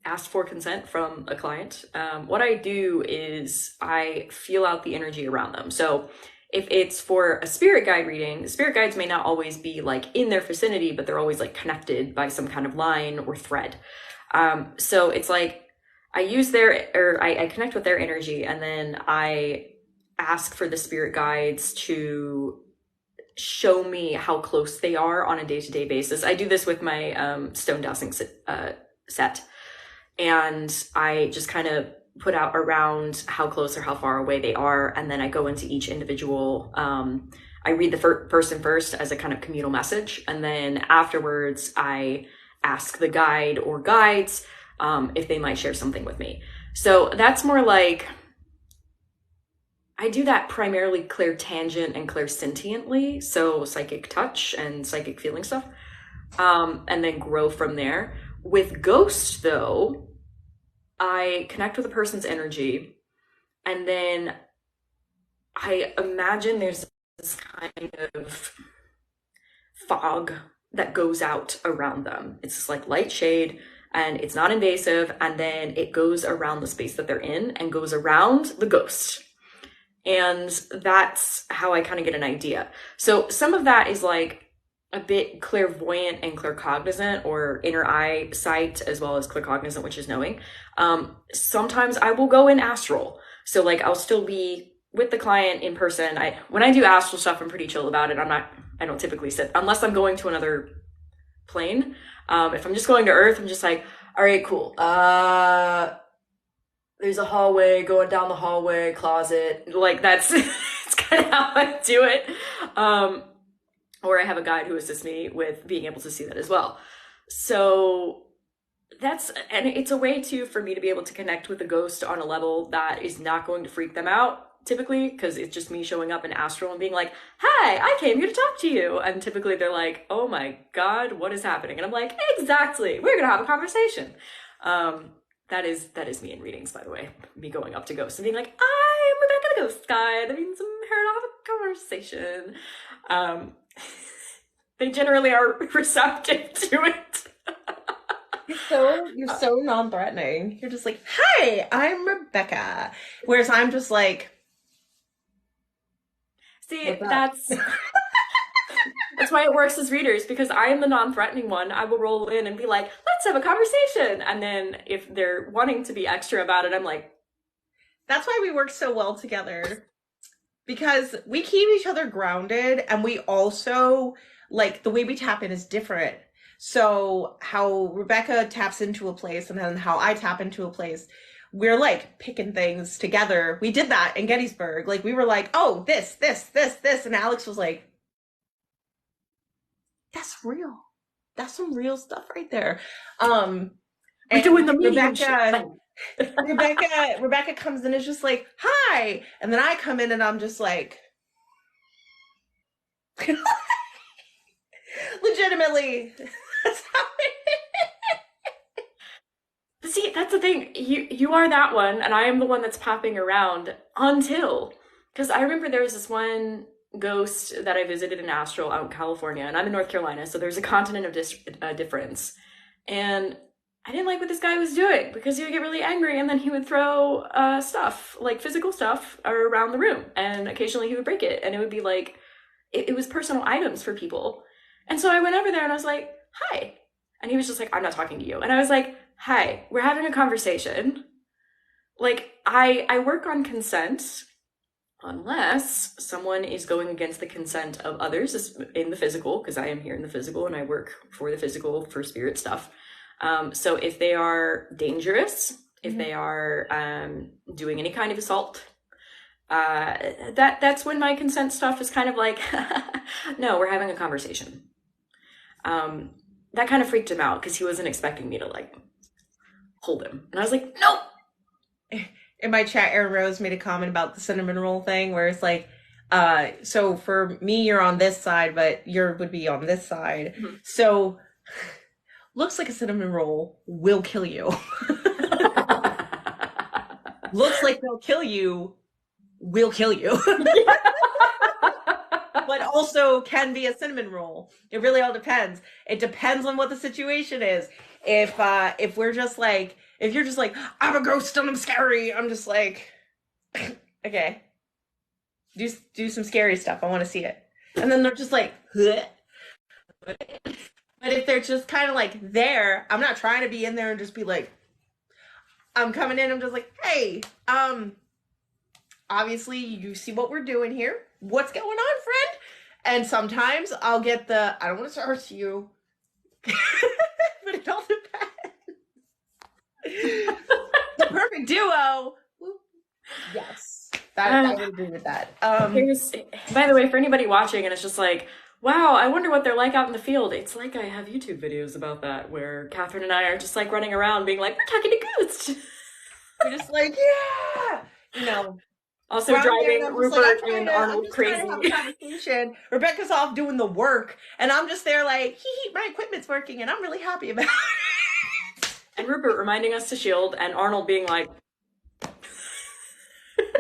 asked for consent from a client, what I do is I feel out the energy around them. So if it's for a spirit guide reading, spirit guides may not always be like in their vicinity, but they're always like connected by some kind of line or thread. So it's like I use their, or I connect with their energy, and then I ask for the spirit guides to show me how close they are on a day-to-day basis. I do this with my stone dowsing set, and I just kind of put out around how close or how far away they are, and then I go into each individual. I read the person first as a kind of communal message, and then afterwards I ask the guide or guides if they might share something with me. So that's more like I do that primarily clairtangent and clairsentiently, so psychic touch and psychic feeling stuff, and then grow from there. With ghost, though, I connect with a person's energy, and then I imagine there's this kind of fog that goes out around them. It's just like light shade, and it's not invasive, and then it goes around the space that they're in and goes around the ghost. And that's how I kind of get an idea. So some of that is like a bit clairvoyant and claircognizant, or inner eye sight, as well as claircognizant, which is knowing. Sometimes I will go in astral. So like I'll still be with the client in person. When I do astral stuff, I'm pretty chill about it. I don't typically sit unless I'm going to another plane. If I'm just going to Earth, I'm just like, all right, cool. There's a hallway, going down the hallway, closet. Like that's it's kind of how I do it. Or I have a guide who assists me with being able to see that as well. So and it's a way too for me to be able to connect with a ghost on a level that is not going to freak them out typically, because it's just me showing up in astral and being like, hi, I came here to talk to you. And typically they're like, oh my God, what is happening? And I'm like, exactly, we're gonna have a conversation. That is me in readings, by the way. Me going up to ghosts and being like, I'm Rebekah the Ghost Guide. That means I'm here to have a conversation. They generally are receptive to it. You're so non-threatening. You're just like, hi, I'm Rebekah. Whereas I'm just like, See, what's up? that's why it works as readers, because I am the non-threatening one. I will roll in and be like, let's have a conversation. And then if they're wanting to be extra about it, I'm like, That's why we work so well together. Because we keep each other grounded, and we also, like, the way we tap in is different. So how Rebekah taps into a place and then how I tap into a place, we're like picking things together. We did that in Gettysburg. Like we were like, oh, this. And Alex was like, that's real. That's some real stuff right there. we're And doing the medium shit. Rebekah comes in and is just like, hi. And then I come in and I'm just like, legitimately. That's how But see, that's the thing. You are that one, and I am the one that's popping around until, because I remember there was this one ghost that I visited in astral out in California, and I'm in North Carolina, so there's a continent of difference. And I didn't like what this guy was doing because he would get really angry, and then he would throw stuff, like physical stuff, around the room, and occasionally he would break it, and it would be like it was personal items for people. And so I went over there and I was like, "Hi," and he was just like, "I'm not talking to you," and I was like, hi, we're having a conversation. Like, I work on consent unless someone is going against the consent of others in the physical, because I am here in the physical and I work for the physical for spirit stuff. So if they are dangerous, if they are doing any kind of assault, that's when my consent stuff is kind of like, no, we're having a conversation. That kind of freaked him out because he wasn't expecting me to like hold him. And I was like, no. In my chat, Aaron Rose made a comment about the cinnamon roll thing where it's like, So for me, you're on this side, but yours would be on this side. Mhm. So looks like a cinnamon roll will kill you. Looks like they'll kill you will kill you. But also can be a cinnamon roll. It really all depends. It depends on what the situation is. If we're just like, if you're just like, I'm a ghost and I'm scary, I'm just like, okay, do some scary stuff. I want to see it. And then they're just like, huh? But if they're just kind of like there, I'm not trying to be in there and just be like, I'm coming in. I'm just like, hey, obviously you see what we're doing here. What's going on, friend? And sometimes I'll get the, I don't want to hurt you, but it all depends. The perfect duo. Yes, I would agree with that. By the way, for anybody watching and it's just like, wow, I wonder what they're like out in the field. It's like I have YouTube videos about that where Catherine and I are just like running around being like, we're talking to ghosts. We're just like, yeah, you know. Also driving Rupert and Arnold crazy. Trying to have a conversation. Rebecca's off doing the work, and I'm just there like, my equipment's working, and I'm really happy about it. And Rupert reminding us to shield, and Arnold being like,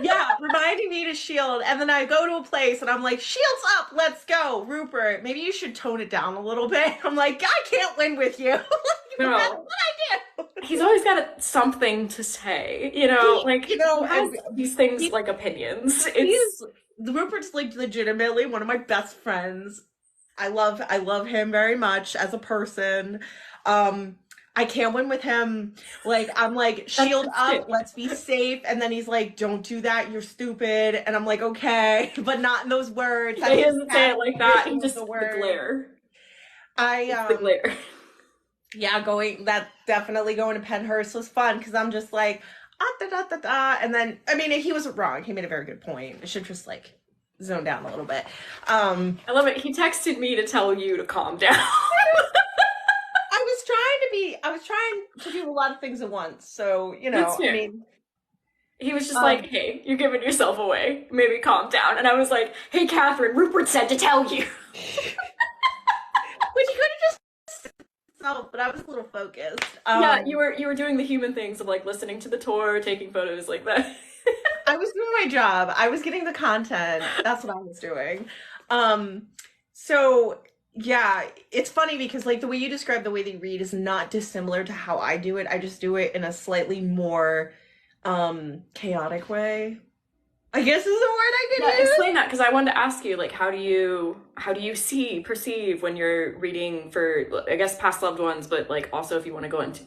yeah, reminding me to shield. And then I go to a place and I'm like, shields up, let's go. Rupert, maybe you should tone it down a little bit. I'm like, I can't win with you. No. That's what I do. He's always got something to say, he has these things like opinions. Rupert's like legitimately one of my best friends. I love him very much as a person. I can't win with him. Like, I'm like, shield up, let's be safe. And then he's like, don't do that, you're stupid. And I'm like, okay, but not in those words. He doesn't say it like that. He just, the glare. The glare. Yeah, definitely going to Penhurst was fun because I'm just like, and then, I mean, he wasn't wrong. He made a very good point. I should just like zone down a little bit. I love it. He texted me to tell you to calm down. I was trying to do a lot of things at once. So, I mean. He was just like, hey, you're giving yourself away. Maybe calm down. And I was like, hey, Catherine, Rupert said to tell you. Which you could have just said, but I was a little focused. Yeah, you were doing the human things of like listening to the tour, taking photos like that. I was doing my job. I was getting the content. That's what I was doing. So yeah, it's funny because like the way you describe the way they read is not dissimilar to how I do it. I just do it in a slightly more chaotic way, I guess is the word I could use. Explain that, because I wanted to ask you, like, how do you perceive when you're reading for, I guess, past loved ones, but like also if you want to go into,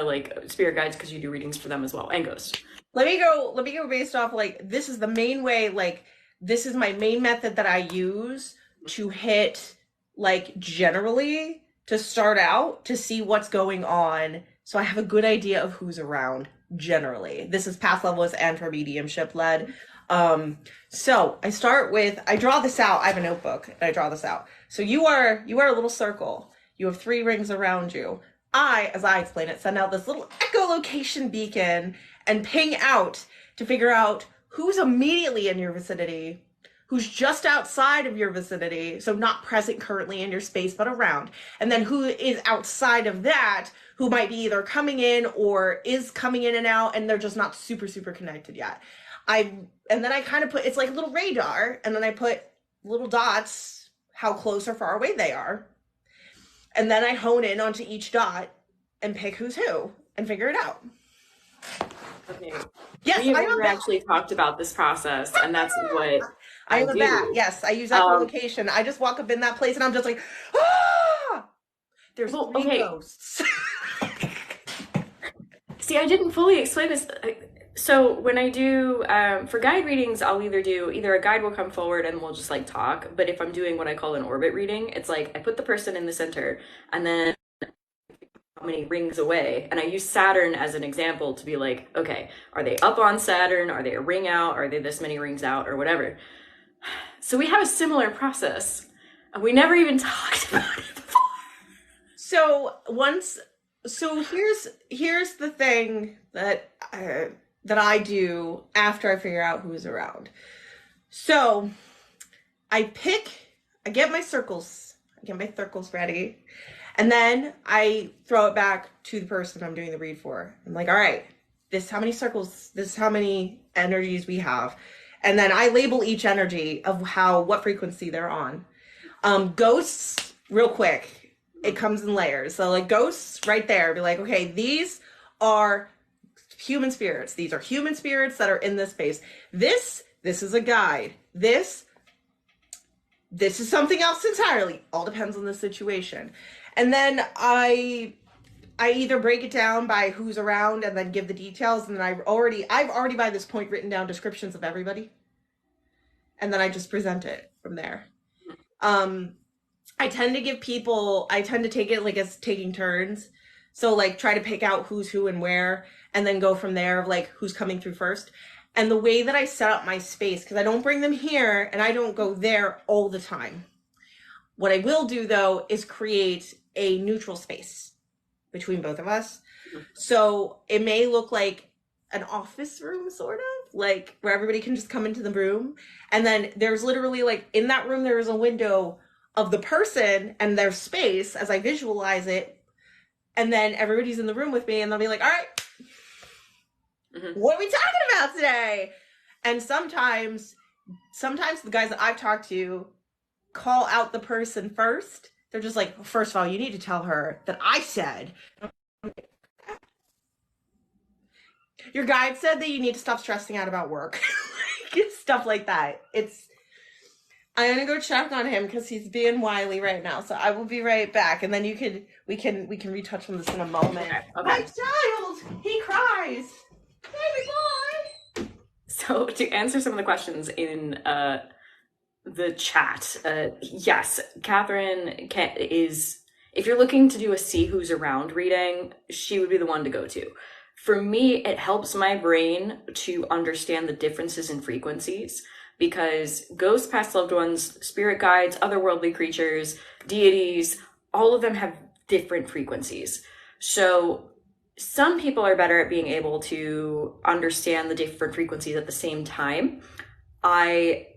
like spirit guides, because you do readings for them as well, and ghosts. Let me go based off like this is the main way, like this is my main method that I use to hit like generally to start out to see what's going on, so I have a good idea of who's around. Generally, this is past levels and for mediumship led. So I draw this out. I have a notebook and I draw this out. So you are a little circle. You have 3 rings around you. As I explain it, send out this little echolocation beacon and ping out to figure out who's immediately in your vicinity, who's just outside of your vicinity, so not present currently in your space, but around. And then who is outside of that, who might be either coming in or is coming in and out, and they're just not super, super connected yet. And then I kind of put, it's like a little radar, and then I put little dots, how close or far away they are. And then I hone in onto each dot and pick who's who and figure it out. Okay. Yes, we never actually talked about this process, and that's what I am a bat. Yes, I use echolocation. I just walk up in that place and I'm just like, ah! There's 3 ghosts. See, I didn't fully explain this. So when I do, for guide readings, I'll either a guide will come forward and we'll just like talk. But if I'm doing what I call an orbit reading, it's like I put the person in the center and then how many rings away. And I use Saturn as an example to be like, okay, are they up on Saturn? Are they a ring out? Are they this many rings out or whatever? So we have a similar process. And we never even talked about it before. So here's the thing that I do after I figure out who's around. So I get my circles, ready, and then I throw it back to the person I'm doing the read for. I'm like, all right, this is how many circles, this is how many energies we have. And then I label each energy of what frequency they're on. Ghosts, real quick, it comes in layers. So like ghosts right there, be like, okay, these are human spirits. These are human spirits that are in this space. This is a guide. This is something else entirely. All depends on the situation. And then I either break it down by who's around and then give the details, and then I've already by this point written down descriptions of everybody. And then I just present it from there. I tend to take it like as taking turns. So like try to pick out who's who and where, and then go from there of like who's coming through first. And the way that I set up my space, because I don't bring them here and I don't go there all the time. What I will do though is create a neutral space between both of us. So it may look like an office room, sort of, like where everybody can just come into the room. And then there's literally like in that room, there is a window of the person and their space as I visualize it. And then everybody's in the room with me and they'll be like, all right, what are we talking about today? And sometimes the guys that I've talked to call out the person first. They're just like, first of all, you need to tell her that I said, your guide said that you need to stop stressing out about work. Stuff like that. I'm gonna go check on him because he's being wily right now. So I will be right back, and then we can retouch on this in a moment. Okay. My child, he cries. Baby boy. So to answer some of the questions in the chat, yes, Catherine is. If you're looking to do a see who's around reading, she would be the one to go to. For me, it helps my brain to understand the differences in frequencies, because ghosts, past loved ones, spirit guides, otherworldly creatures, deities, all of them have different frequencies. So some people are better at being able to understand the different frequencies at the same time. I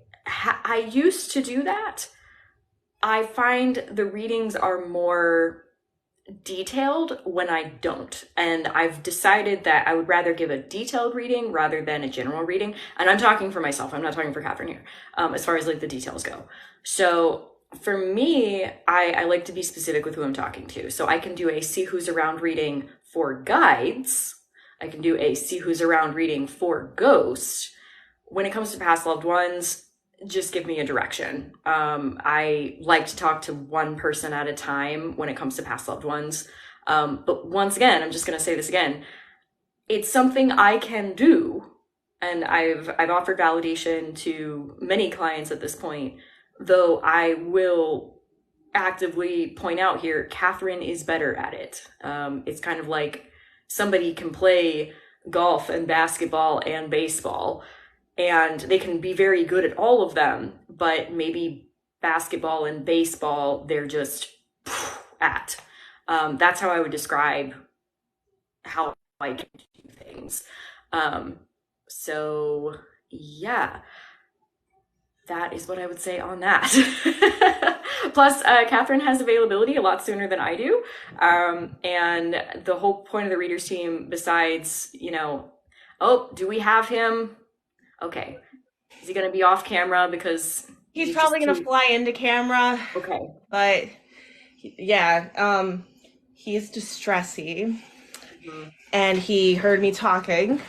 used to do that. I find the readings are more detailed when I don't. And I've decided that I would rather give a detailed reading rather than a general reading. And I'm talking for myself. I'm not talking for Catherine here, as far as like the details go. So for me, I like to be specific with who I'm talking to. So I can do a see who's around reading for guides. I can do a see who's around reading for ghosts. When it comes to past loved ones, just give me a direction. I like to talk to one person at a time when it comes to past loved ones. But once again, I'm just going to say this again. It's something I can do. And I've offered validation to many clients at this point, though I will actively point out here, Catherine is better at it. It's kind of like somebody can play golf and basketball and baseball, and they can be very good at all of them, but maybe basketball and baseball, they're just at. That's how I would describe how I can do things. So yeah, that is what I would say on that. Plus, Catherine has availability a lot sooner than I do. And the whole point of the readers team, besides, oh, do we have him? Okay. Is he going to be off camera? Because he's probably going to fly into camera. Okay. But yeah, he's distressy. Mm-hmm. And he heard me talking.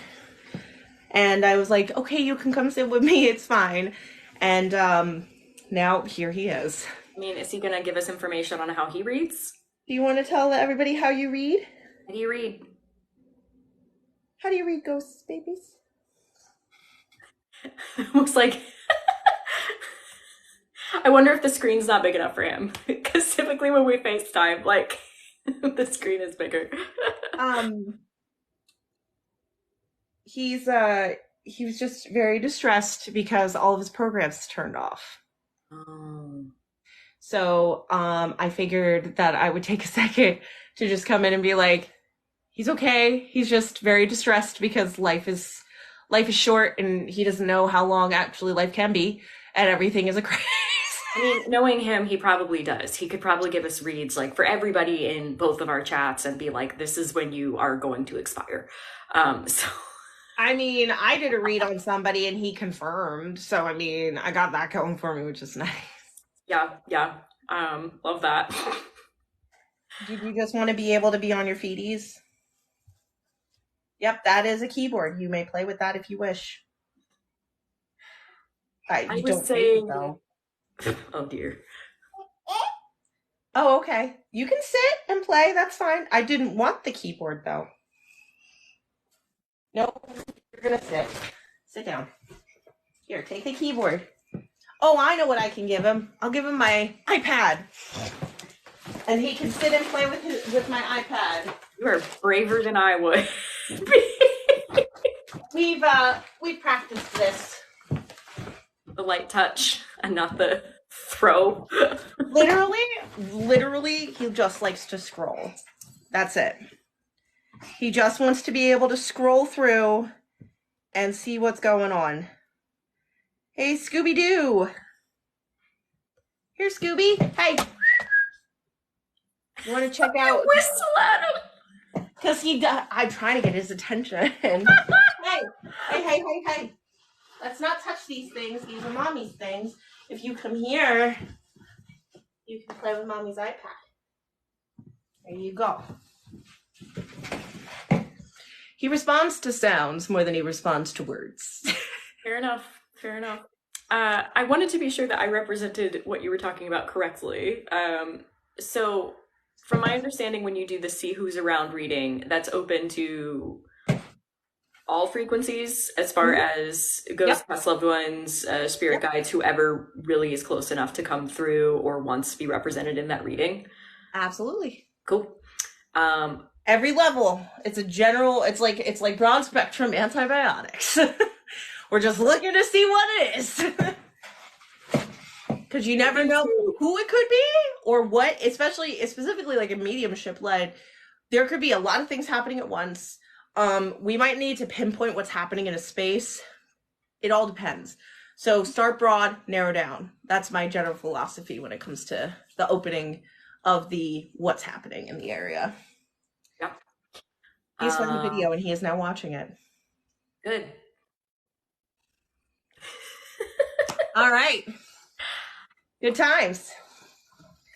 And I was like, okay, you can come sit with me. It's fine. And now here he is. I mean, is he going to give us information on how he reads? Do you want to tell everybody how you read? How do you read? How do you read ghosts, babies? Looks like I wonder if the screen's not big enough for him, because typically when we FaceTime, like the screen is bigger. He was just very distressed because all of his programs turned off. Oh. So I figured that I would take a second to just come in and be like, he's okay. He's just very distressed because life is life is short and he doesn't know how long actually life can be, and everything is a craze. I mean, knowing him, he probably does. He could probably give us reads like for everybody in both of our chats and be like, this is when you are going to expire. So I mean, I did a read on somebody and he confirmed. So, I mean, I got that going for me, which is nice. yeah. Love that. Did you just want to be able to be on your feeties? Yep, that is a keyboard. You may play with that if you wish. I You was don't take it, saying, though. oh dear. Oh, okay. You can sit and play. That's fine. I didn't want the keyboard, though. No, you're going to sit. Sit down. Here, take the keyboard. Oh, I know what I can give him. I'll give him my iPad. And he can sit and play with my iPad. You are braver than I would. We've practiced this. The light touch and not the throw. Literally, he just likes to scroll. That's it. He just wants to be able to scroll through and see what's going on. Hey, Scooby-Doo. Here, Scooby. Hey. You want to check out? Whistle at him. Because I'm trying to get his attention. Hey. Let's not touch these things. These are Mommy's things. If you come here, you can play with Mommy's iPad. There you go. He responds to sounds more than he responds to words. Fair enough. I wanted to be sure that I represented what you were talking about correctly. So, from my understanding, when you do the See Who's Around reading, that's open to all frequencies as far as ghosts, past loved ones, spirit guides, whoever really is close enough to come through or wants to be represented in that reading. Absolutely. Cool. Every level. It's a general, it's like broad spectrum antibiotics. We're just looking to see what it is. Because you never know who it could be or what, specifically like a mediumship led, there could be a lot of things happening at once. We might need to pinpoint what's happening in a space. It all depends. So start broad, narrow down. That's my general philosophy when it comes to the opening of the what's happening in the area. Yep. He's found the video and he is now watching it. Good. All right. Good times.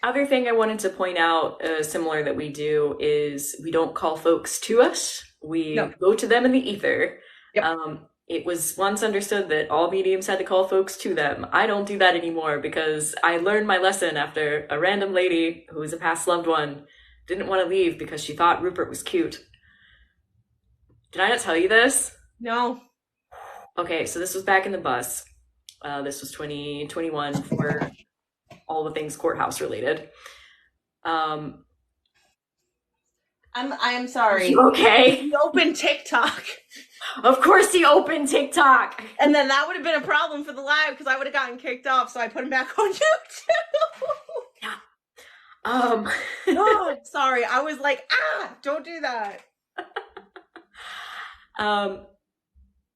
Other thing I wanted to point out, similar that we do, is we don't call folks to us. We go to them in the ether. Yep. It was once understood that all mediums had to call folks to them. I don't do that anymore because I learned my lesson after a random lady who was a past loved one didn't want to leave because she thought Rupert was cute. Did I not tell you this? No. Okay, so this was back in the bus. This was 2021 for all the things courthouse related. I'm sorry. Okay. He opened TikTok. Of course he opened TikTok. And then that would have been a problem for the live because I would have gotten kicked off, so I put him back on YouTube. Yeah. God, sorry. I was like, don't do that.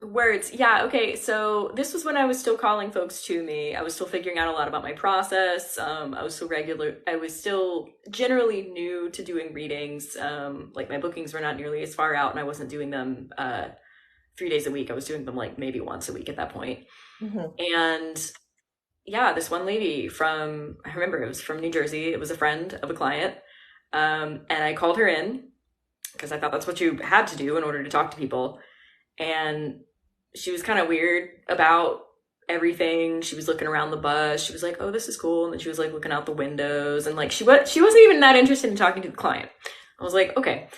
Words. Yeah, okay. So this was when I was still calling folks to me. I was still figuring out a lot about my process. I was still generally new to doing readings. Like my bookings were not nearly as far out and I wasn't doing them 3 days a week. I was doing them like maybe once a week at that point. Mm-hmm. And yeah, this one lady I remember it was from New Jersey. It was a friend of a client. And I called her in because I thought that's what you had to do in order to talk to people. And she was kind of weird about everything. She was looking around the bus. She was like, oh, this is cool. And then she was like looking out the windows. And like, she wasn't even that interested in talking to the client. I was like, okay.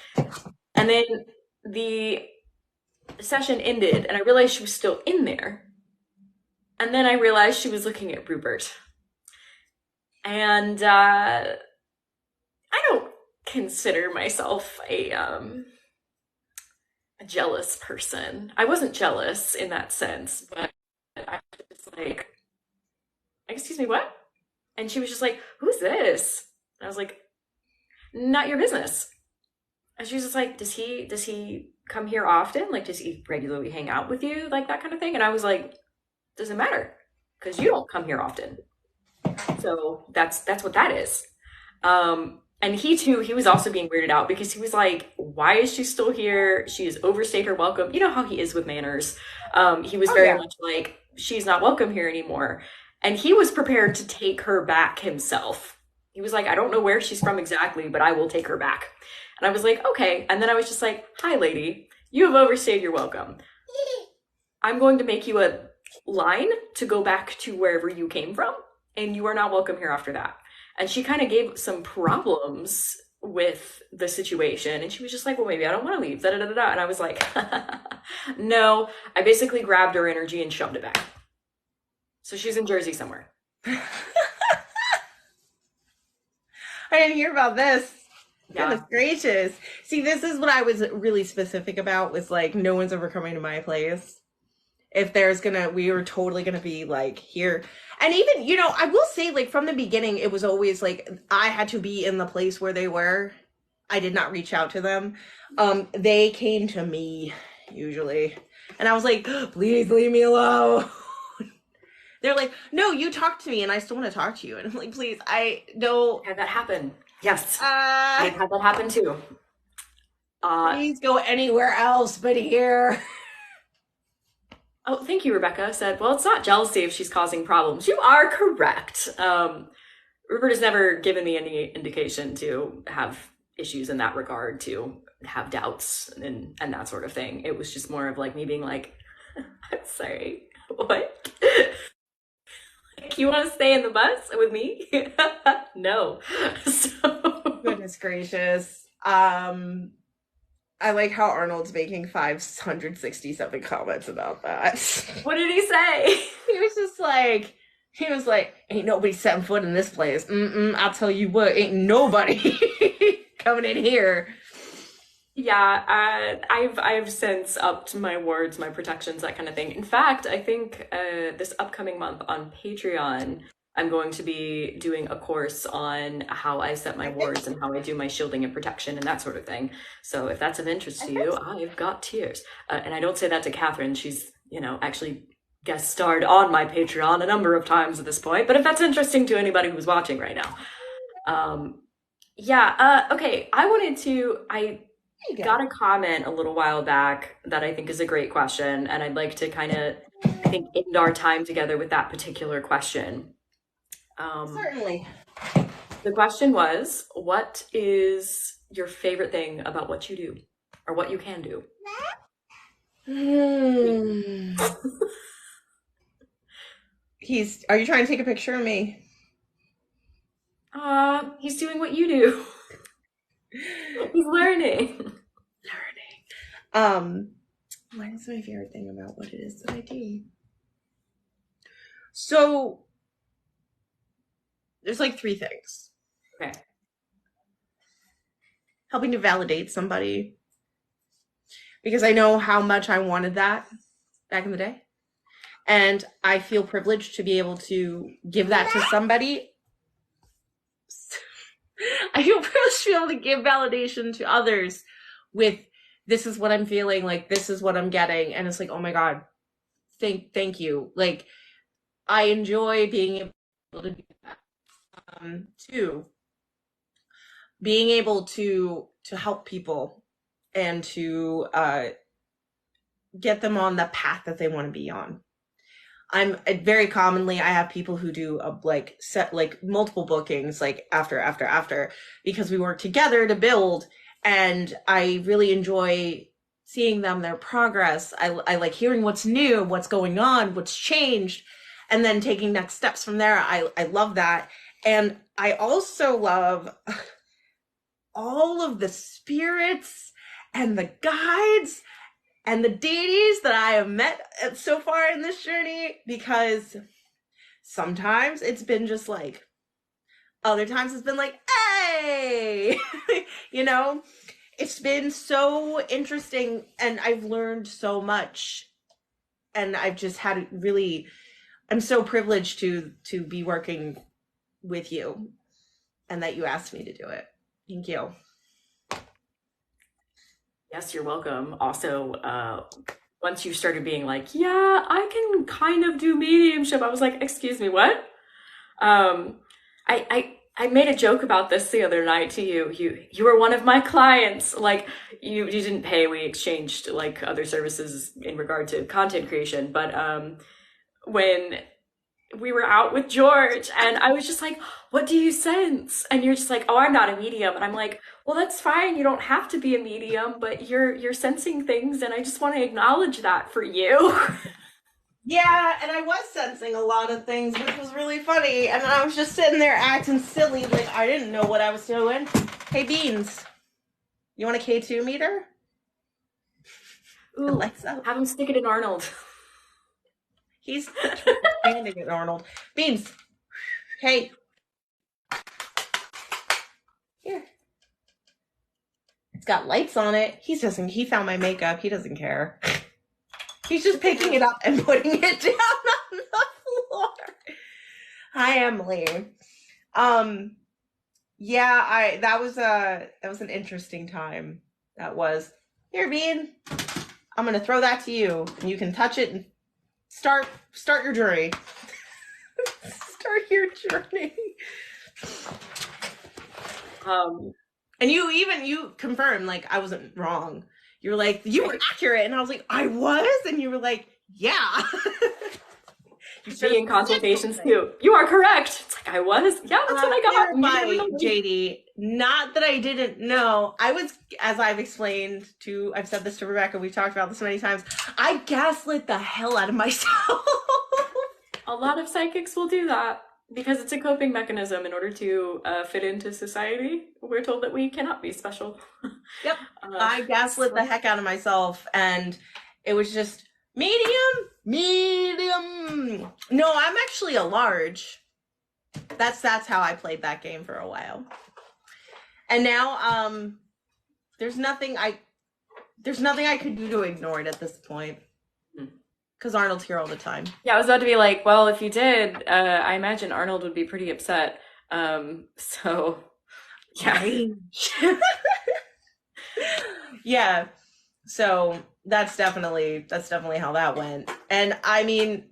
And then the session ended and I realized she was still in there. And then I realized she was looking at Rupert. And I don't consider myself a jealous person. I wasn't jealous in that sense, but I was like, excuse me, what? And she was just like, who's this? And I was like, not your business. And she was just like, does he come here often? Like, does he regularly hang out with you? Like that kind of thing. And I was like, doesn't matter because you don't come here often. So that's what that is. And he too, he was also being weirded out because he was like, why is she still here? She has overstayed her welcome. You know how he is with manners. He was Oh very yeah. much like, she's not welcome here anymore. And he was prepared to take her back himself. He was like, I don't know where she's from exactly, but I will take her back. And I was like, okay. And then I was just like, hi, lady, you have overstayed your welcome. I'm going to make you a line to go back to wherever you came from, and you are not welcome here after that. And she kind of gave some problems with the situation, and she was just like, well, maybe I don't want to leave, da da da da. And I was like, no. I basically grabbed her energy and shoved it back. So she's in Jersey somewhere. I didn't hear about this. Goodness Yeah. gracious. See, this is what I was really specific about, was like, no one's ever coming to my place. If we were totally gonna be like here. And even, I will say, like, from the beginning, it was always like I had to be in the place where they were. I did not reach out to them. They came to me usually. And I was like, please leave me alone. They're like, no, you talk to me and I still want to talk to you. And I'm like, please, I don't. Had that happen. Yes. I had that happen too. Please go anywhere else but here. Oh, thank you, Rebecca said, well, it's not jealousy if she's causing problems. You are correct. Rupert has never given me any indication to have issues in that regard, to have doubts and that sort of thing. It was just more of like me being like, I'm sorry, what? Like, you want to stay in the bus with me? No. So, Goodness gracious. I like how Arnold's making 567 comments about that. what did he say? He was like, ain't nobody setting foot in this place. I'll tell you what, ain't nobody coming in here. Yeah, I've since upped my wards, my protections, that kind of thing. In fact, I think this upcoming month on Patreon, I'm going to be doing a course on how I set my wards and how I do my shielding and protection and that sort of thing. So if that's of interest to you, I've got tiers. And I don't say that to Catherine. She's, actually guest starred on my Patreon a number of times at this point. But if that's interesting to anybody who's watching right now. Okay. I got a comment a little while back that I think is a great question. And I'd like to kind of, I think, end our time together with that particular question. Certainly. The question was, what is your favorite thing about what you do or what you can do? Are you trying to take a picture of me? He's doing what you do. He's learning. What is my favorite thing about what it is that I do? So there's like 3 things. Okay. Helping to validate somebody, because I know how much I wanted that back in the day. And I feel privileged to be able to give that to somebody. I feel privileged to be able to give validation to others with, this is what I'm feeling, like, this is what I'm getting. And it's like, oh my God, thank you. Like, I enjoy being able to do that. 2, being able to help people and to get them on the path that they want to be on. I'm very commonly, I have people who do set multiple bookings, like after, because we work together to build, and I really enjoy seeing their progress. I like hearing what's new, what's going on, what's changed, and then taking next steps from there. I love that. And I also love all of the spirits and the guides and the deities that I have met so far in this journey, because sometimes it's been just like, other times it's been like, hey, it's been so interesting, and I've learned so much, and I've just had I'm so privileged to be working with you, and that you asked me to do it. Thank you. Yes, you're welcome. Also, once you started being like, yeah, I can kind of do mediumship, I was like, excuse me, what? Um, I made a joke about this the other night to you. You were one of my clients. Like you didn't pay. We exchanged like other services in regard to content creation. But when we were out with George and I was just like, what do you sense? And you're just like, oh, I'm not a medium. And I'm like, well, that's fine. You don't have to be a medium, but you're sensing things and I just want to acknowledge that for you. Yeah, and I was sensing a lot of things, which was really funny. And I was just sitting there acting silly, like I didn't know what I was doing. Hey, Beans, you want a K2 meter? Ooh, Alexa. have him stick it in Arnold. He's standing at Arnold. Beans, hey, here. It's got lights on it. He found my makeup. He doesn't care. He's just picking it up and putting it down on the floor. Hi, Emily. Yeah, that was an interesting time. That was. Here, Bean. I'm gonna throw that to you. And you can touch it and start your journey. Start your journey. And you confirmed like I wasn't wrong. You were like, you were accurate, and I was like, I was, and you were like, yeah. Me in consultations too. You are correct. It's like I was. Yeah, that's what I got. By JD. Not that I didn't know. I was, as I've explained to, I've said this to Rebecca. We've talked about this many times. I gaslit the hell out of myself. A lot of psychics will do that because it's a coping mechanism in order to fit into society. We're told that we cannot be special. Yep. I gaslit the heck out of myself, and it was just medium. No, I'm actually a large. That's how I played that game for a while. And now there's nothing I could do to ignore it at this point. Because Arnold's here all the time. Yeah, I was about to be like, well, if you did, I imagine Arnold would be pretty upset. So yeah. Yeah. So that's definitely how that went. And I mean,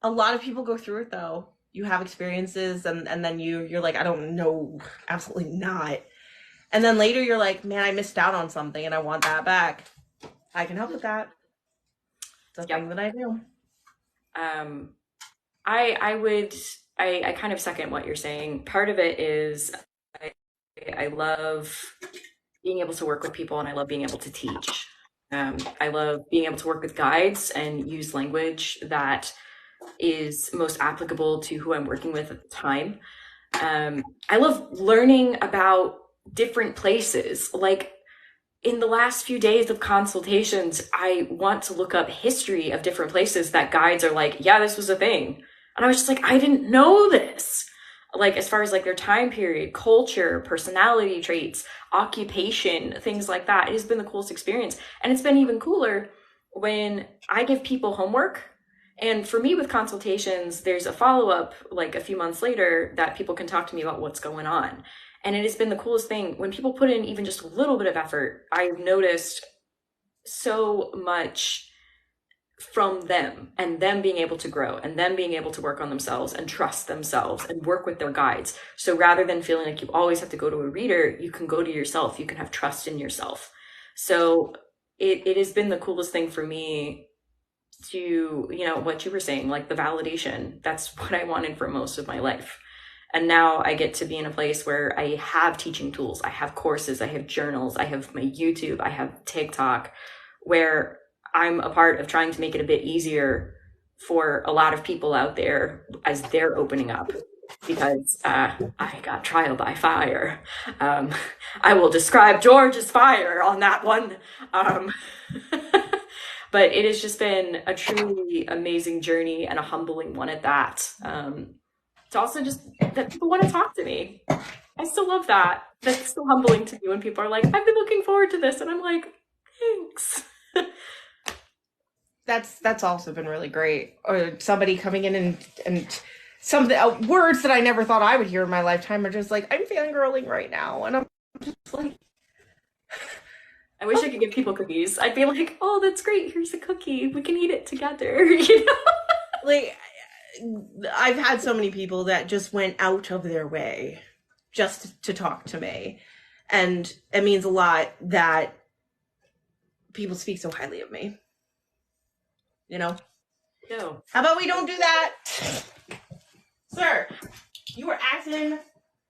a lot of people go through it though. You have experiences and then you're like, I don't know, absolutely not. And then later you're like, man, I missed out on something and I want that back. I can help with that. It's a thing that I do. I kind of second what you're saying. Part of it is I love being able to work with people and I love being able to teach. I love being able to work with guides and use language that is most applicable to who I'm working with at the time. I love learning about different places. Like in the last few days of consultations, I want to look up history of different places that guides are like, yeah, this was a thing. And I was just like, I didn't know this. Like as far as like their time period, culture, personality traits, occupation, things like that. It has been the coolest experience. And it's been even cooler when I give people homework. And for me with consultations, there's a follow-up like a few months later that people can talk to me about what's going on. And it has been the coolest thing when people put in even just a little bit of effort. I've noticed so much from them and them being able to grow and them being able to work on themselves and trust themselves and work with their guides. So rather than feeling like you always have to go to a reader, you can go to yourself. You can have trust in yourself. So it has been the coolest thing for me to, you know, what you were saying, like the validation. That's what I wanted for most of my life. And now I get to be in a place where I have teaching tools, I have courses, I have journals, I have my YouTube, I have TikTok, where I'm a part of trying to make it a bit easier for a lot of people out there as they're opening up. Because I got trial by fire. I will describe George as fire on that one. But it has just been a truly amazing journey and a humbling one at that. It's also just that people want to talk to me. I still love that. That's still humbling to me when people are like, I've been looking forward to this. And I'm like, thanks. That's also been really great. Or somebody coming in and some words that I never thought I would hear in my lifetime are just like, I'm fangirling right now. And I'm just like, I wish I could give people cookies. I'd be like, oh, that's great. Here's a cookie. We can eat it together. You know? Like, I've had so many people that just went out of their way just to talk to me. And it means a lot that people speak so highly of me. You know? No. How about we don't do that? Sir, you are acting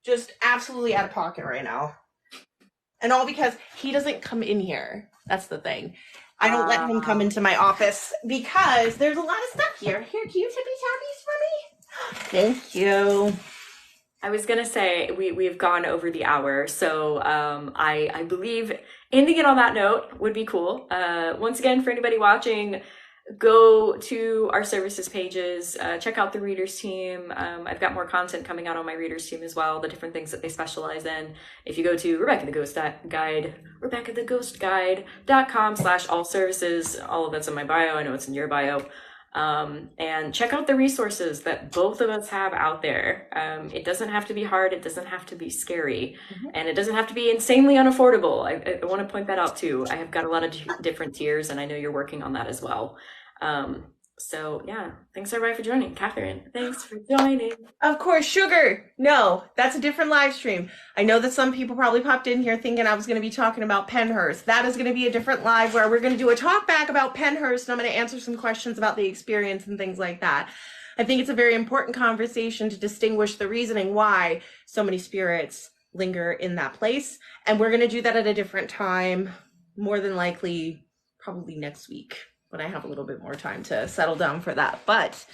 just absolutely out of pocket right now. And all because he doesn't come in here. That's the thing. I don't let him come into my office because there's a lot of stuff here. Here, can you tippy tappies for me? Thank you. I was gonna say we've gone over the hour, so I believe ending it on that note would be cool. Once again, for anybody watching, go to our services pages, check out the readers team. I've got more content coming out on my readers team as well, the different things that they specialize in. If you go to Rebekah the Ghost Guide, RebekahTheGhostGuide.com/all services, all of that's in my bio. I know it's in your bio. And check out the resources that both of us have out there. It doesn't have to be hard. It doesn't have to be scary, and it doesn't have to be insanely unaffordable. I want to point that out too. I have got a lot of different tiers, and I know you're working on that as well. So yeah, thanks everybody for joining. Catherine, thanks for joining. Of course, sugar. No, that's a different live stream. I know that some people probably popped in here thinking I was going to be talking about Pennhurst. That is going to be a different live where we're going to do a talk back about Pennhurst, and I'm going to answer some questions about the experience and things like that. I think it's a very important conversation to distinguish the reasoning why so many spirits linger in that place. And we're going to do that at a different time, more than likely, probably next week, when I have a little bit more time to settle down for that. But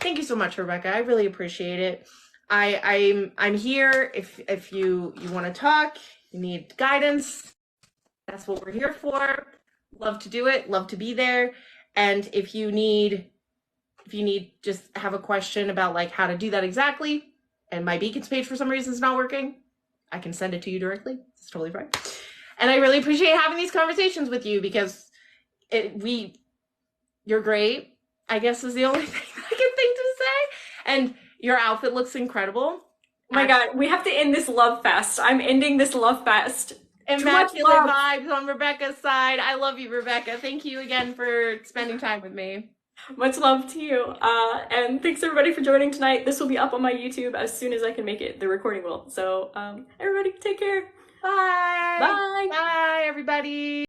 thank you so much, Rebekah. I really appreciate it. I'm here if you want to talk, you need guidance. That's what we're here for. Love to do it. Love to be there. And if you need just have a question about like how to do that exactly, and my beacons page for some reason is not working, I can send it to you directly. It's totally fine. And I really appreciate having these conversations with you because you're great, I guess is the only thing I can think to say. And your outfit looks incredible. Oh my God, we have to end this love fest. I'm ending this love fest. Immaculate vibes on Rebekah's side. I love you, Rebekah. Thank you again for spending time with me. Much love to you. And thanks everybody for joining tonight. This will be up on my YouTube as soon as I can make it. The recording will. So everybody take care. Bye. Bye. Bye, everybody.